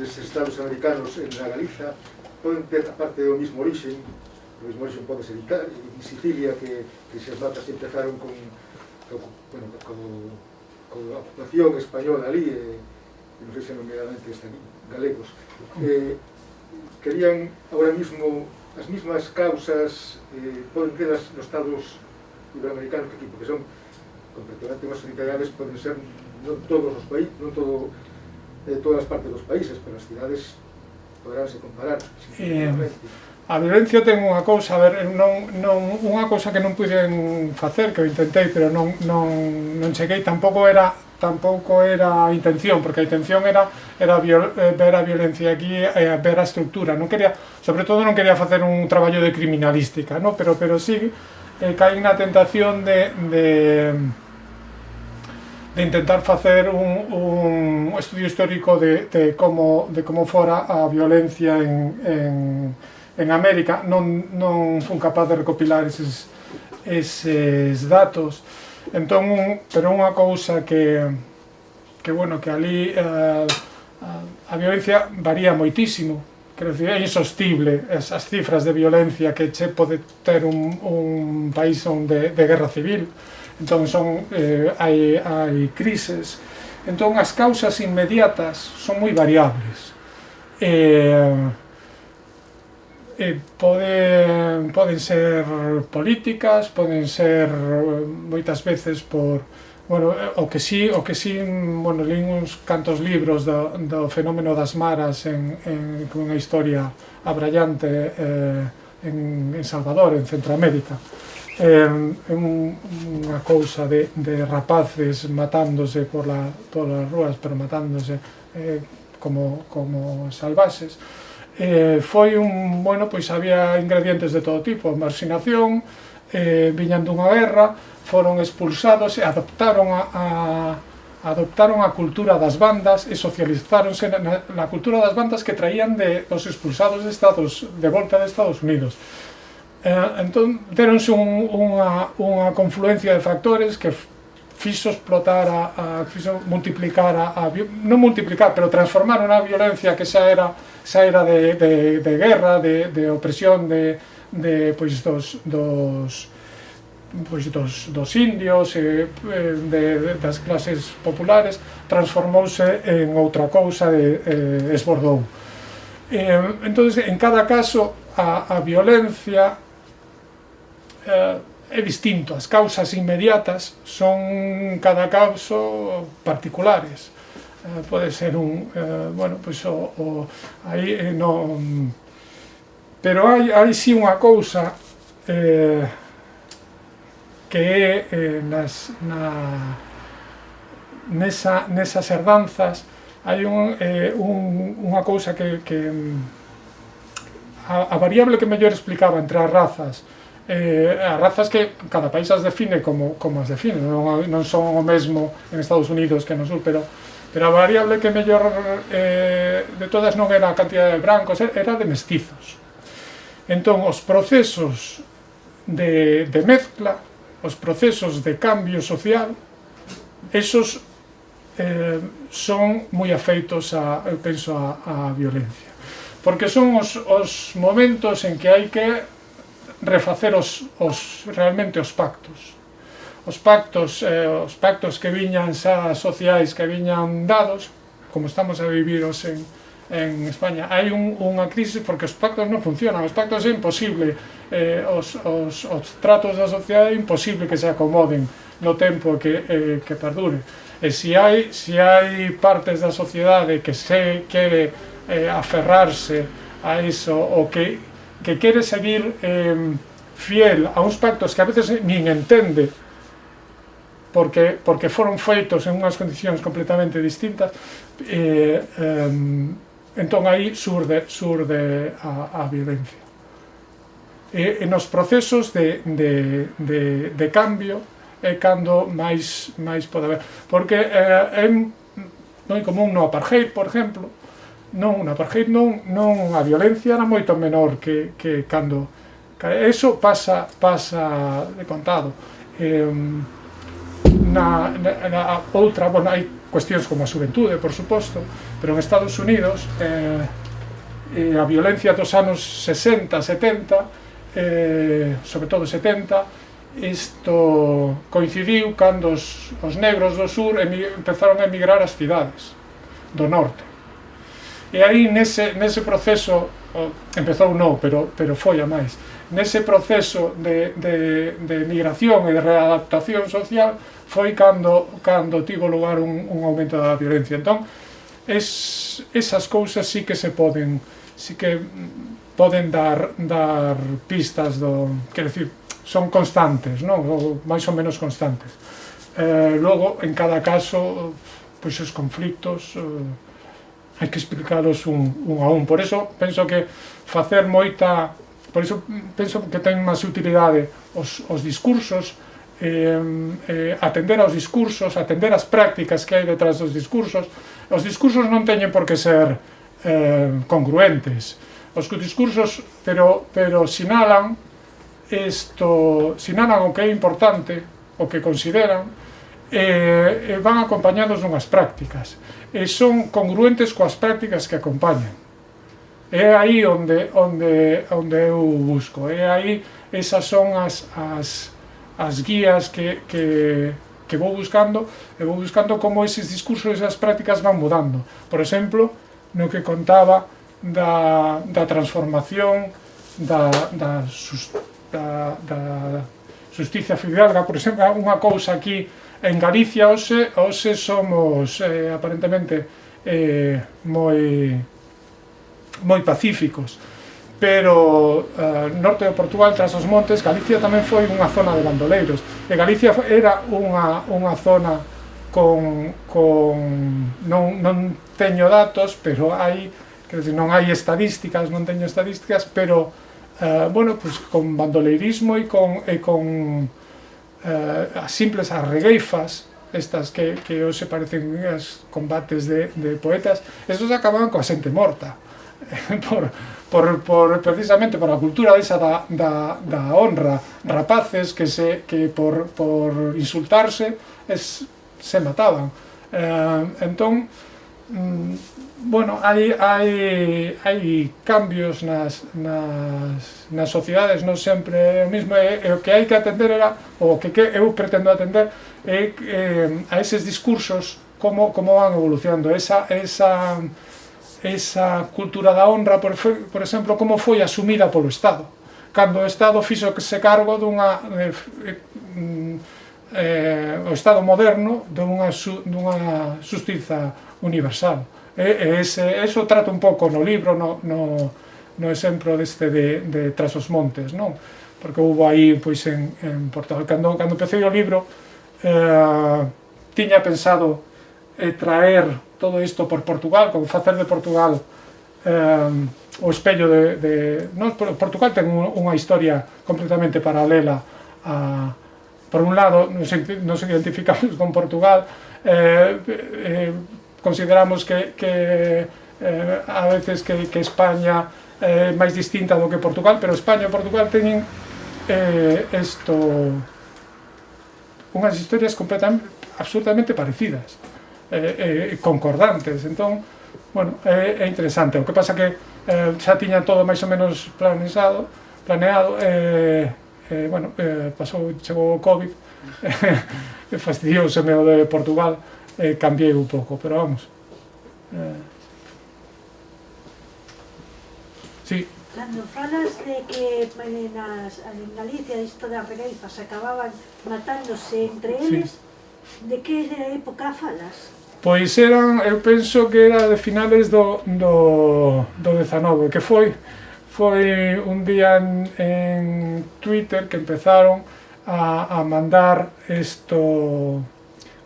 nos Estados americanos na Galiza poden ter, aparte do mismo origen, o mismo origen pode ser en Sicilia, que se as matas empezaron con a ocupación española ali, non sei se nomeadamente están galegos, querían agora mismo as mismas causas, poden ter nos estados iberoamericanos que aquí, porque son completamente unhas unidades, poden ser non todos os países, non todas as partes dos países, pero as cidades poderánse comparar. A violencia ten unha cousa, a ver, unha cousa que non puiden facer, que o intentei, pero non cheguei, tampouco era a intención, porque a intención era ver a violencia aquí, ver a estructura, sobre todo non quería facer un traballo de criminalística, no? pero sí caí na tentación de intentar facer un estudio histórico de como fora a violencia en América. Non fun capaz de recopilar eses datos, entón, pero unha cousa que ali a violencia varía moitísimo, quero dicir, é insostible as cifras de violencia que che pode ter un país de guerra civil, entón hai crises, entón as causas inmediatas son moi variables, poden ser políticas, poden ser moitas veces por, bueno, o que sí, bueno, lín uns cantos libros do fenómeno das maras con unha historia abrallante en Salvador, en Centroamérica, unha cousa de rapaces matándose polas rúas, pero matándose como salvaxes. Foi bueno, pois había ingredientes de todo tipo, marxinación, viñan dunha guerra, foron expulsados e adoptaron a cultura das bandas e socializáronse na cultura das bandas que traían dos expulsados de volta de Estados Unidos. Entón, deronse unha confluencia de factores que fixo explotar, fixo multiplicar, non multiplicar, pero transformaron a violencia que xa era de guerra, de opresión dos indios, das clases populares, transformouse en outra cousa, esbordou. Entón, en cada caso, a violencia é distinto, as causas inmediatas son cada caso particulares, pode ser bueno, pois aí non, pero hai si unha cousa que é nesas herdanzas hai unha cousa que a variable que mellor explicaba entre as razas que cada país as define como as define, non son o mesmo en Estados Unidos que no sur, pero a variable que mellor de todas non era a cantidad de brancos, era de mestizos. Entón, os procesos de mezcla, os procesos de cambio social, esos son moi afeitos eu penso a violencia, porque son os momentos en que hai que refacer realmente os pactos. Os pactos que viñan xa sociais, que viñan dados, como estamos a vivir en en España. Hai unha crisis porque os pactos non funcionan, os pactos é imposible, os tratos da sociedade é imposible que se acomoden no tempo que perdure. E se hai partes da sociedade que se quere aferrarse a iso, ou que quere seguir fiel a uns pactos que a veces nin entende, porque foron feitos en unhas condicións completamente distintas, entón aí surde a violencia. E nos procesos de cambio é cando máis pode haber, porque é moi común no apartheid, por exemplo, no apartheid non a violencia era moito menor que cando eso pasa de contado. Na outra, bueno, hai cuestións como a xuventude, por suposto, pero en Estados Unidos a violencia dos anos 60, 70, sobre todo 70, isto coincidiu cando os negros do sur empezaron a emigrar ás cidades do norte. E aí nese proceso, empezou non, pero foi a máis, nese proceso de migración e de readaptación social foi cando tivo lugar un aumento da violencia. Entón, esas cousas sí que poden dar pistas quero dicir, son constantes, non? Ou máis ou menos constantes. Logo, en cada caso, pois os conflictos hai que explicalos un a un. Por iso penso que ten máis utilidade os discursos, atender aos discursos, atender as prácticas que hai detrás dos discursos. Os discursos non teñen por que ser congruentes. Os discursos, pero sinalan o que é importante, o que consideran, van acompañados dunhas prácticas, e son congruentes coas prácticas que acompañan. É aí onde eu busco, esas son as guías que vou buscando, e vou buscando como eses discursos e esas prácticas van mudando. Por exemplo, no que contaba da transformación da xustiza fidalga, por exemplo, unha cousa aquí en Galicia hoxe somos aparentemente moi pacíficos, pero norte de Portugal, tras os montes, Galicia tamén foi unha zona de bandoleiros, e Galicia era unha zona non teño datos, pero non hai estadísticas, non teño estadísticas, pero bueno, pues con bandoleirismo e con as simples arregueifas, estas que hoxe parecen as combates de poetas, esos acababan coa xente morta, precisamente por a cultura esa da honra, rapaces que por insultarse se mataban. Entón, bueno, hai cambios nas sociedades, non sempre o mesmo, e o que hai que atender o que eu pretendo atender a eses discursos, como van evolucionando, esa cultura da honra, por exemplo, como foi asumida polo Estado, cando o Estado fixose cargo o Estado moderno dunha xustiza universal. Eso trato un pouco no libro, no exemplo deste de Tras os montes, non? Porque houve aí, pois, en Portugal, cando empecé o libro, tiña pensado traer todo isto por Portugal, como facer de Portugal o espello Portugal ten unha historia completamente paralela por un lado, nos identificamos con Portugal, consideramos que a veces que España é máis distinta do que Portugal, pero España e Portugal teñen unhas historias absolutamente parecidas, concordantes. Entón, bueno, é interesante. O que pasa que xa tiña todo máis ou menos planeado, bueno, chegou o COVID, fastidiouse o de Portugal, cambiei un pouco, pero vamos. Sí. Cando falas de que en Galicia isto das regueifas acababan matándose entre eles, de que época falas? Pois eran, eu penso que era de finales do 19, que foi un día en Twitter que empezaron a mandar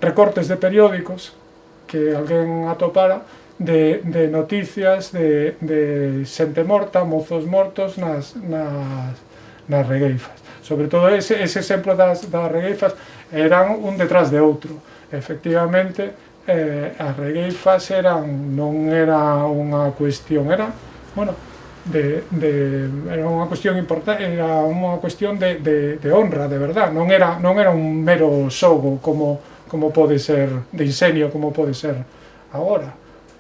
recortes de periódicos que alguén atopara de noticias de xente morta, mozos mortos nas regueifas. Sobre todo ese exemplo das regueifas eran un detrás de outro. Efectivamente, as regueifas non era unha cuestión, era unha cuestión importante, era unha cuestión de honra, de verdad, non era un mero xogo como pode ser, de insenio como pode ser agora.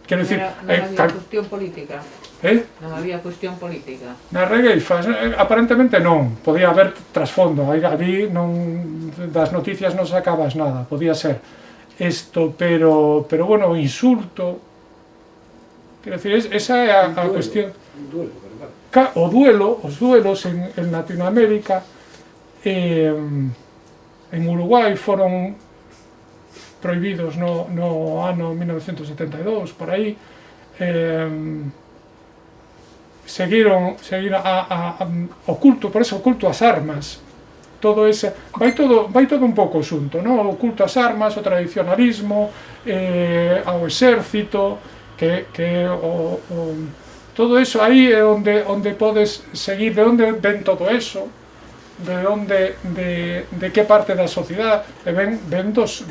Quero dicir, non había cuestión política. Non había cuestión política. Nas regueifas, aparentemente non, podía haber trasfondo, ali das noticias non sacabas nada, podía ser isto, pero bueno, o insulto, quero dicir, esa é a cuestión. O duelo, os duelos en Latinoamérica, en Uruguai foron prohibidos no ano 1972, por aí. Seguiron o culto, por eso o culto ás armas, todo ese, vai todo un pouco xunto, no? O culto ás armas, o tradicionalismo, ao exército, que todo eso aí é onde podes seguir, de onde ven todo eso, de que parte da sociedade, ven dos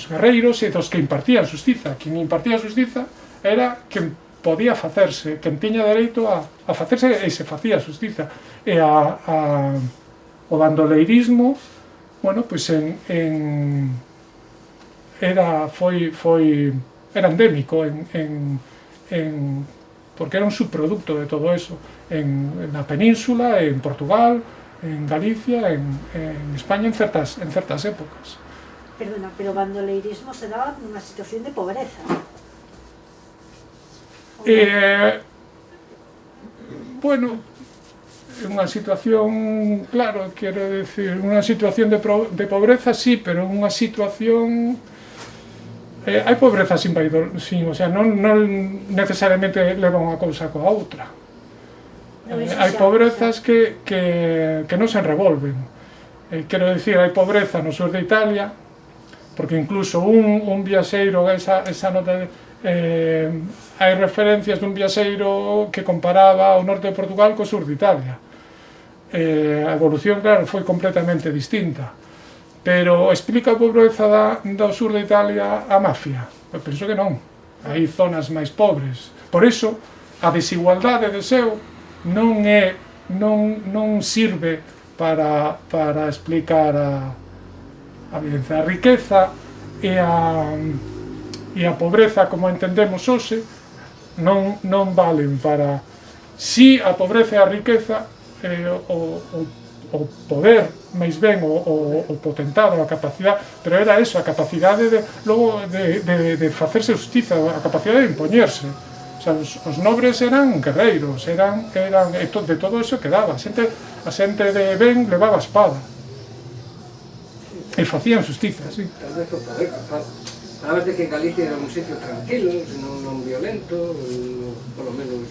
guerreiros e dos que impartían xustiza. Quen impartía xustiza era quen podía facerse, quen tiña dereito a facerse e se facía xustiza. E o bandoleirismo, bueno, pois era endémico porque era un subproducto de todo eso en la península, en Portugal, en Galicia, en España en certas épocas. Perdona, pero o bandoleirismo se daba nunha situación de pobreza. Bueno, unha situación, claro, quero decir, unha situación de pobreza, sí, pero unha situación... hai pobreza sin, o sea, non necesariamente leva unha cousa coa outra. Hai pobrezas que non se revolven. Quero dicir, hai pobreza no sur de Italia, porque incluso un viaxeiro, esa nota, hai referencias dun viaxeiro que comparaba o norte de Portugal co sur de Italia. A evolución, claro, foi completamente distinta, pero explica a pobreza do sur de Italia a mafia? Eu penso que non. Hai zonas máis pobres. Por iso, a desigualdade de seu non sirve para explicar a violencia. A riqueza e a pobreza, como entendemos hoxe, non valen para... Si a pobreza e a riqueza, o poder, máis ben, o potentado, a capacidade, pero era eso, a capacidade de facerse justiza, a capacidade de impoñerse. O sea, os nobres eran guerreiros, de todo eso quedaba. A xente de ben levaba a espada. E facían justiza, sí. Tal vez o poder, falabas de que Galicia era un sitio tranquilo, non violento, polo menos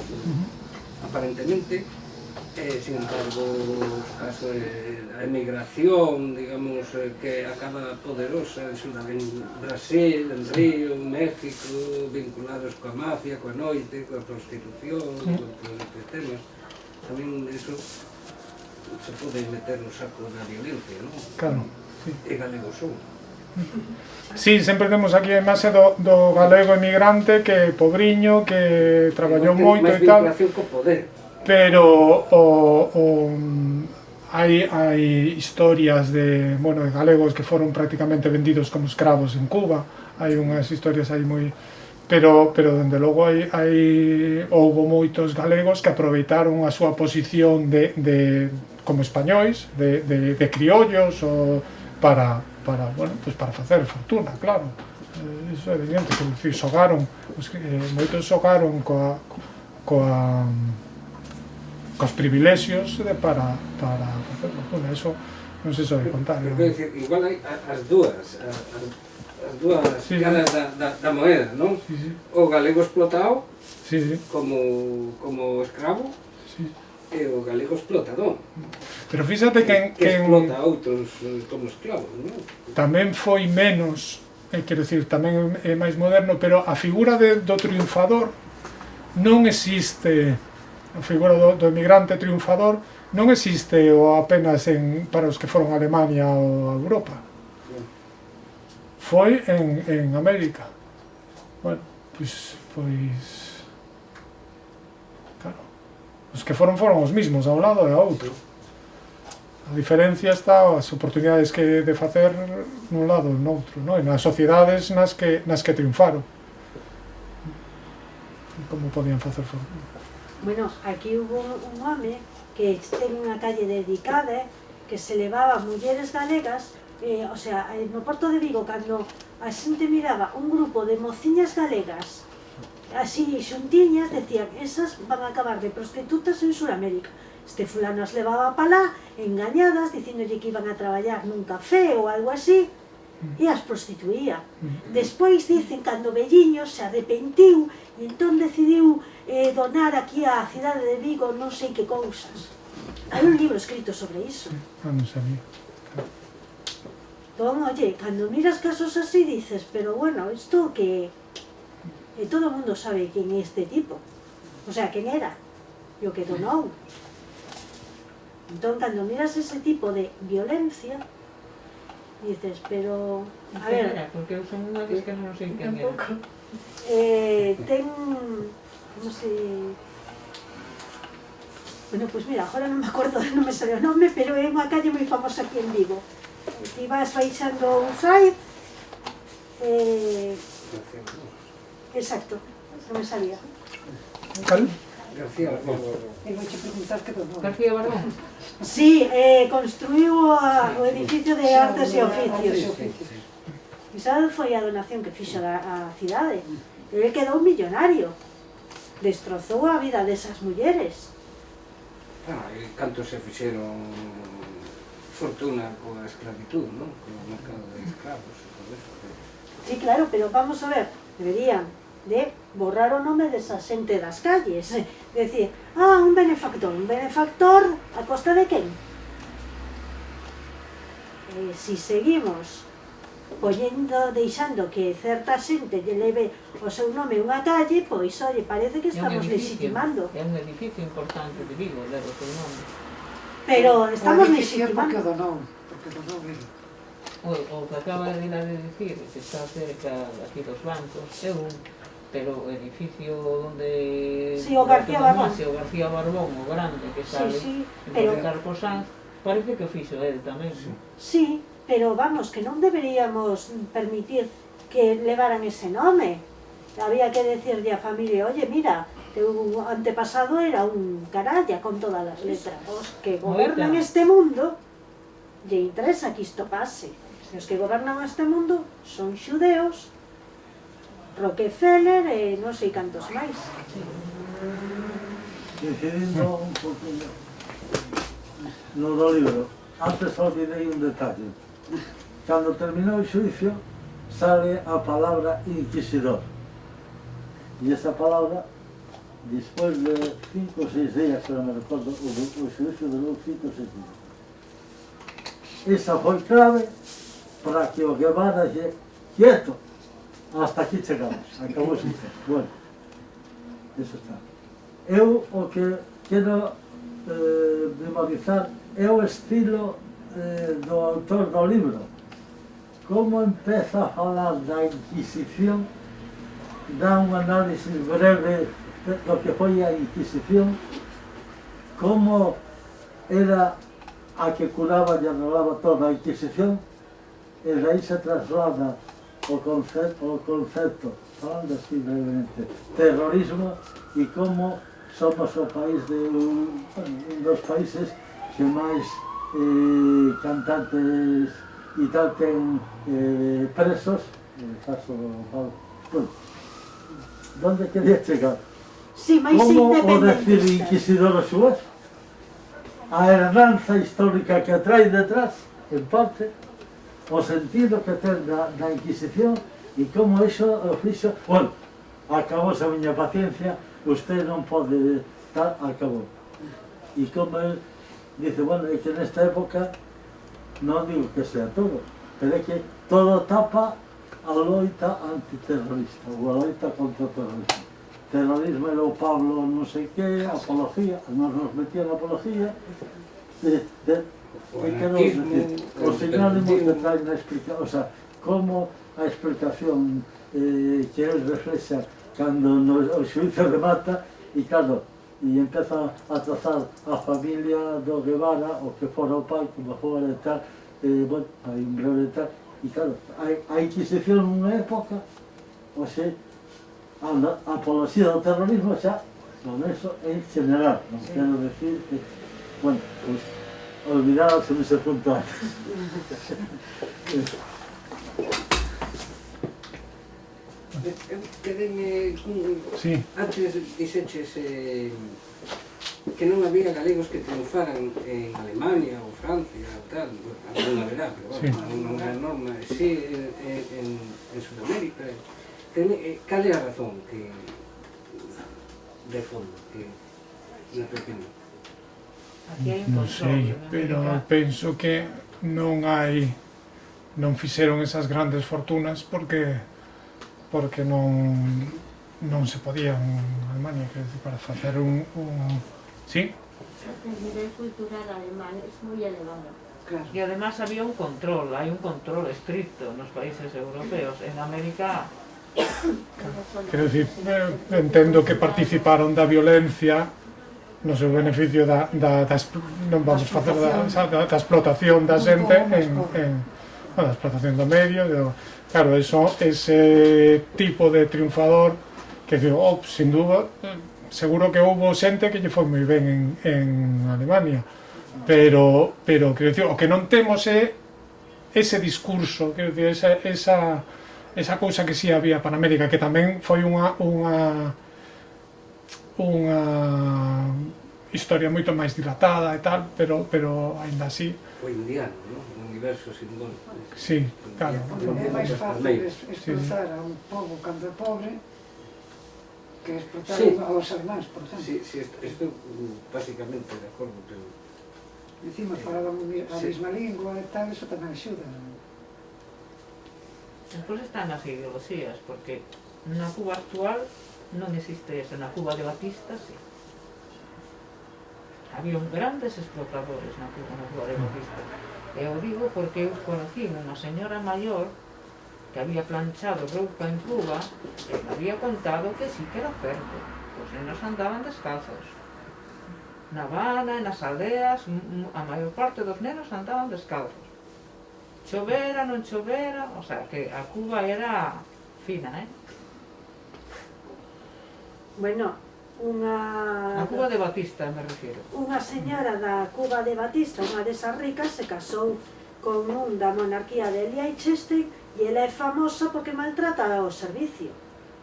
aparentemente. Sin embargo, os casos da emigración, digamos, que acaba poderosa, en Brasil, en Río, en México, vinculados coa mafia, coa noite, coa prostitución, con todos estes temas, tamén eso se pode meter no saco da violencia, non? Claro, sí. E galegos son. Sí, sempre temos aquí a imaxe do galego emigrante que pobriño, que traballou moito e tal. Máis vinculación co poder. Pero hai historias de galegos que foron prácticamente vendidos como escravos en Cuba. Hai unhas historias aí moi... Pero dende logo houbo moitos galegos que aproveitaron a súa posición como españois, de criollos, para facer fortuna, claro. Iso é evidente, que moitos xogaron coa cos privilexios para facerlo. Bueno, eso non se sobe contar. Pero quero dicir, igual hai as dúas caras da moeda, non? O galego explotado como escravo e o galego explotador. Pero fíxate que explota a outros como esclavos, non? Tamén foi menos, quero dicir, tamén é máis moderno, pero a figura do triunfador non existe, a figura do emigrante triunfador non existe apenas para os que foron a Alemania ou a Europa. Foi en América. Bueno, pois claro, os que foron os mismos a un lado e a outro. A diferencia está as oportunidades que de facer nun lado e no outro, e nas sociedades nas que triunfaron. Como podían facer fortuna. Bueno, aquí hubo un home que ten unha calle dedicada que se levaba mulleres galegas, o sea, no Porto de Vigo, cando a xente miraba un grupo de mociñas galegas así xuntiñas, decían, esas van a acabar de prostitutas en Suramérica. Este fulano as levaba pa lá, engañadas, dicíndolle que iban a traballar nun café ou algo así, e as prostituía. Despois dicen, cando velliño se arrepentiu e entón decidiu donar aquí á cidade de Vigo non sei que cousas. Hai un libro escrito sobre iso. Non sabía. Entón, oye, cando miras casos así dices, pero bueno, isto que todo o mundo sabe quen é este tipo, o sea, quen era e o que donou. Entón, cando miras ese tipo de violencia dices, pero a ver, porque eu son unha vez que non sei quen era. Ten, non sei, bueno, pois mira, agora non me acordo, non me sale o nome, pero é unha calle moi famosa aquí en Vigo. Ti vas baixando un Zaid, exacto, non me sabía. Cal? García Barbón. García Barbón. Sí, construiu o edificio de artes e oficios. E sabe foi a donación que fixo a cidade. Ele quedou millonario. Destrozou a vida desas mulleres. E canto se fixeron fortuna coa esclavitud, non? Con o mercado de escravos e todo eso. Sí, claro, pero vamos a ver, deberían de borrar o nome desa xente das calles. Decir, un benefactor a costa de quen? Si seguimos deixando que certa xente lle leve o seu nome a unha calle, pois, oye, parece que estamos legitimando. É un edificio importante de Vigo, leva o seu nome. Pero estamos legitimando. Porque donou ele. O que acaba de dicir, que está cerca aquí dos bancos, é pero o edificio onde... Sí, o García Barbón. O García Barbón, o grande, que sale en Carlos Sanz, parece que o fixo ele tamén. Sí, pero vamos, que non deberíamos permitir que levaran ese nome. Había que decirle a familia, oye, mira, teu antepasado era un caralla con todas as letras. Os que gobernan este mundo, lle interesa que isto pase. Os que gobernan este mundo son xudeos, Rockefeller e non sei cantos máis. Incidindo un poquinho no do libro, antes olvidei un detalle. Cando terminou o xuicio, sale a palabra inquisidor. E esa palabra, despois de 5 ou 6 días, que non me recordo, o xuicio durou 5 ou 6 días. Esa foi clave para que o Guevara lle quieto. Hasta aquí chegamos, acabou así. Bueno, eso está. Eu o que quero memorizar é o estilo do autor do libro. Como empeza a falar da Inquisición, dá un análisis breve do que foi a Inquisición, como era a que curaba e arreglaba toda a Inquisición, e daí se traslada o concepto, falando así brevemente, terrorismo, e como somos o país un dos países que máis cantantes e tal ten presos, en caso do donde quería chegar? Sí, máis como o decir independentistas. inquisidor o xuez? a herdanza histórica que trae detrás, en parte, o sentido que ten da Inquisición e como iso o fixo, bueno, acabou a miña paciencia, usted non pode estar, acabou. E como el dice, bueno, é que nesta época non digo que sea todo, pero é que todo tapa a loita antiterrorista, ou a loita contra o terrorismo. Terrorismo era o Pablo non sei que, apología, nos metían apología, o sinónimo que trae na explicación, o sea, como a explicación que el reflexa cando o xuízo remata e claro, e empeza a trazar a familia do Guevara, o que fora o pai, como fora e tal, bueno, hai un breve e tal, e claro, a Inquisición nunha época, o sea, a apología do terrorismo xa, con eso en general, non quero decir que, bueno, pues, olvidados en ese punto antes. Quedeme Sí. antes dixeches que non había galegos que triunfaran en Alemania ou Francia ou tal, non haberá, pero bueno, non é a norma, sí en Sudamérica. Cal é a razón que de fondo que na tua opinión? Non sei, pero penso que non fixeron esas grandes fortunas porque non se podía en Alemania, quer dizer, para facer un sí? El nivel cultural alemán es muy elevado. Claro. Y además había un control, hay un control estricto en los países europeos. En América, Quero dicir, entendo que participaron da violencia no seu beneficio non vamos facer da explotación da xente da explotación do medio, claro, ese tipo de triunfador que digo, sin dúda, seguro que houve xente que lle foi moi ben en Alemania, pero quero dicir, o que non temos é ese discurso, quero dicir, esa cousa que si había para América, que tamén foi unha historia moito máis dilatada e tal, pero aínda así. O indiano, non? Un universo simbólico. Sí, claro. É máis fácil explotar a un pobo cando é pobre que explotar aos alemanes, por exemplo. Sí, estou básicamente de acordo, pero... Encima falaban a mesma lingua e tal, eso tamén axuda. después están las ideologías, porque na Cuba actual non existe eso, na Cuba de Batista sí. Había grandes explotadores na Cuba de Batista. E o digo porque eu conocí unha señora maior que había planchado roupa en Cuba e me había contado que sí que era certo. Os nenos andaban descalzos. Na Habana, nas aldeas, a maior parte dos nenos andaban descalzos. Chovera, non chovera, o sea, que a Cuba era fina, Bueno, A Cuba de Batista, me refiero. Unha señora da Cuba de Batista, unha desas ricas, se casou con un da monarquía de Liechtenstein e ela é famosa porque maltrata o servicio,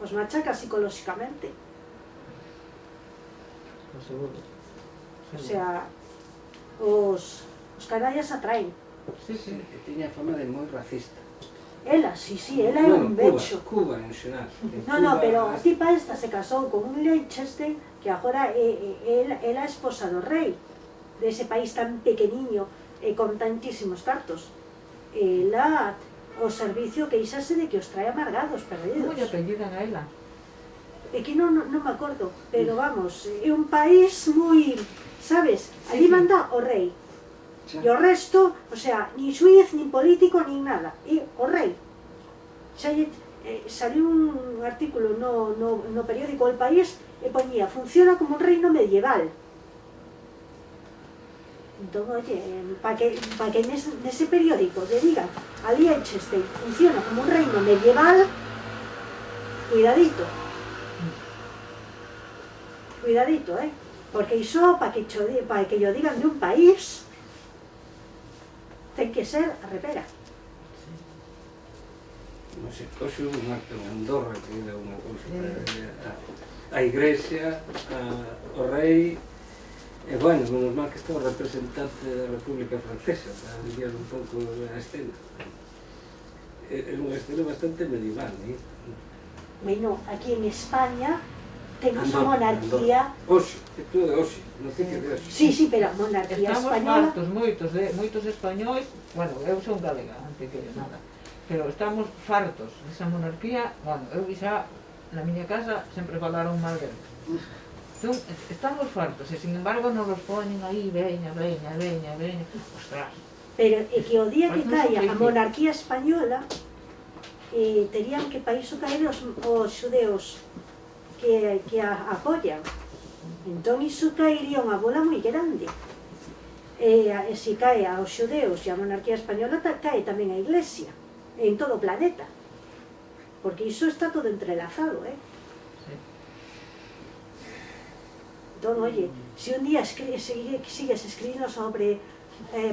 os machaca psicolóxicamente. Seguro. O sea, os canallas atraen. Sí. Tiña fama de moi racista. Ela, sí, ela é un becho. Cuba en xeral. No, pero a tipa esta se casou con un Liechtenstein que agora é a esposa do rei dese país tan pequeniño e con tantísimos cartos. Ela, o servicio que íxase de que os trae amargados, perdidos. Como lle apellidan a ela? É que non me acordo, pero vamos, é un país moi, sabes, ali manda o rei. E o resto, o sea, nin xuiz, nin político, nin nada. E o rei. Xa saliu un artículo no periódico El País e poñía, funciona como un reino medieval. Entón, oye, para que nese periódico lle digan a Liechtenstein funciona como un reino medieval, cuidadito. Cuidadito, porque iso, para que yo digan de un país, ten que ser a repera. Non sei, hoxe un acto en Andorra que era unha cousa a Igrexa, o rei bueno, menos mal que estou representante da República Francesa para aliviar un pouco a escena. É unha escena bastante medieval, Bueno, aquí en España temos Andor, monarquía. Oxe, isto é de Oxe, noticia de Oxe. Sí, pero monarquía Estamos española. fartos, moitos españois, bueno, eu son galega, antes que nada, pero estamos fartos desa monarquía, bueno, eu xa na miña casa sempre falaron mal dela. Entón, estamos fartos, e sin embargo nos los ponen aí, veña, ostras. Pero é que o día que Pues non caia sei a que- monarquía española, terían que para iso caer os xudeus que a apoian. Entón iso caería unha bola moi grande. E se cae aos xudeus e a monarquía española, cae tamén a Iglesia, en todo o planeta. Porque iso está todo entrelazado, Entón, oye, se un día sigues escribindo sobre,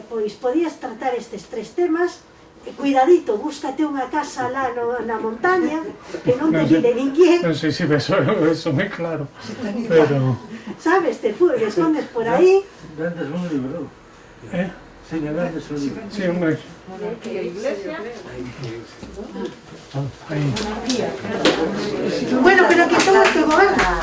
pois podías tratar estes 3 temas, cuidadito, búscate unha casa lá na montaña, que non te mire ninguén, No sé si eso muy claro, pero... sabes, te escondes por aí. Vendes un libro. ¿Eh? Si me vendes un libro. Sí, hombre, Monarquía, iglesia, ahí. Bueno, pero que todo que goberna.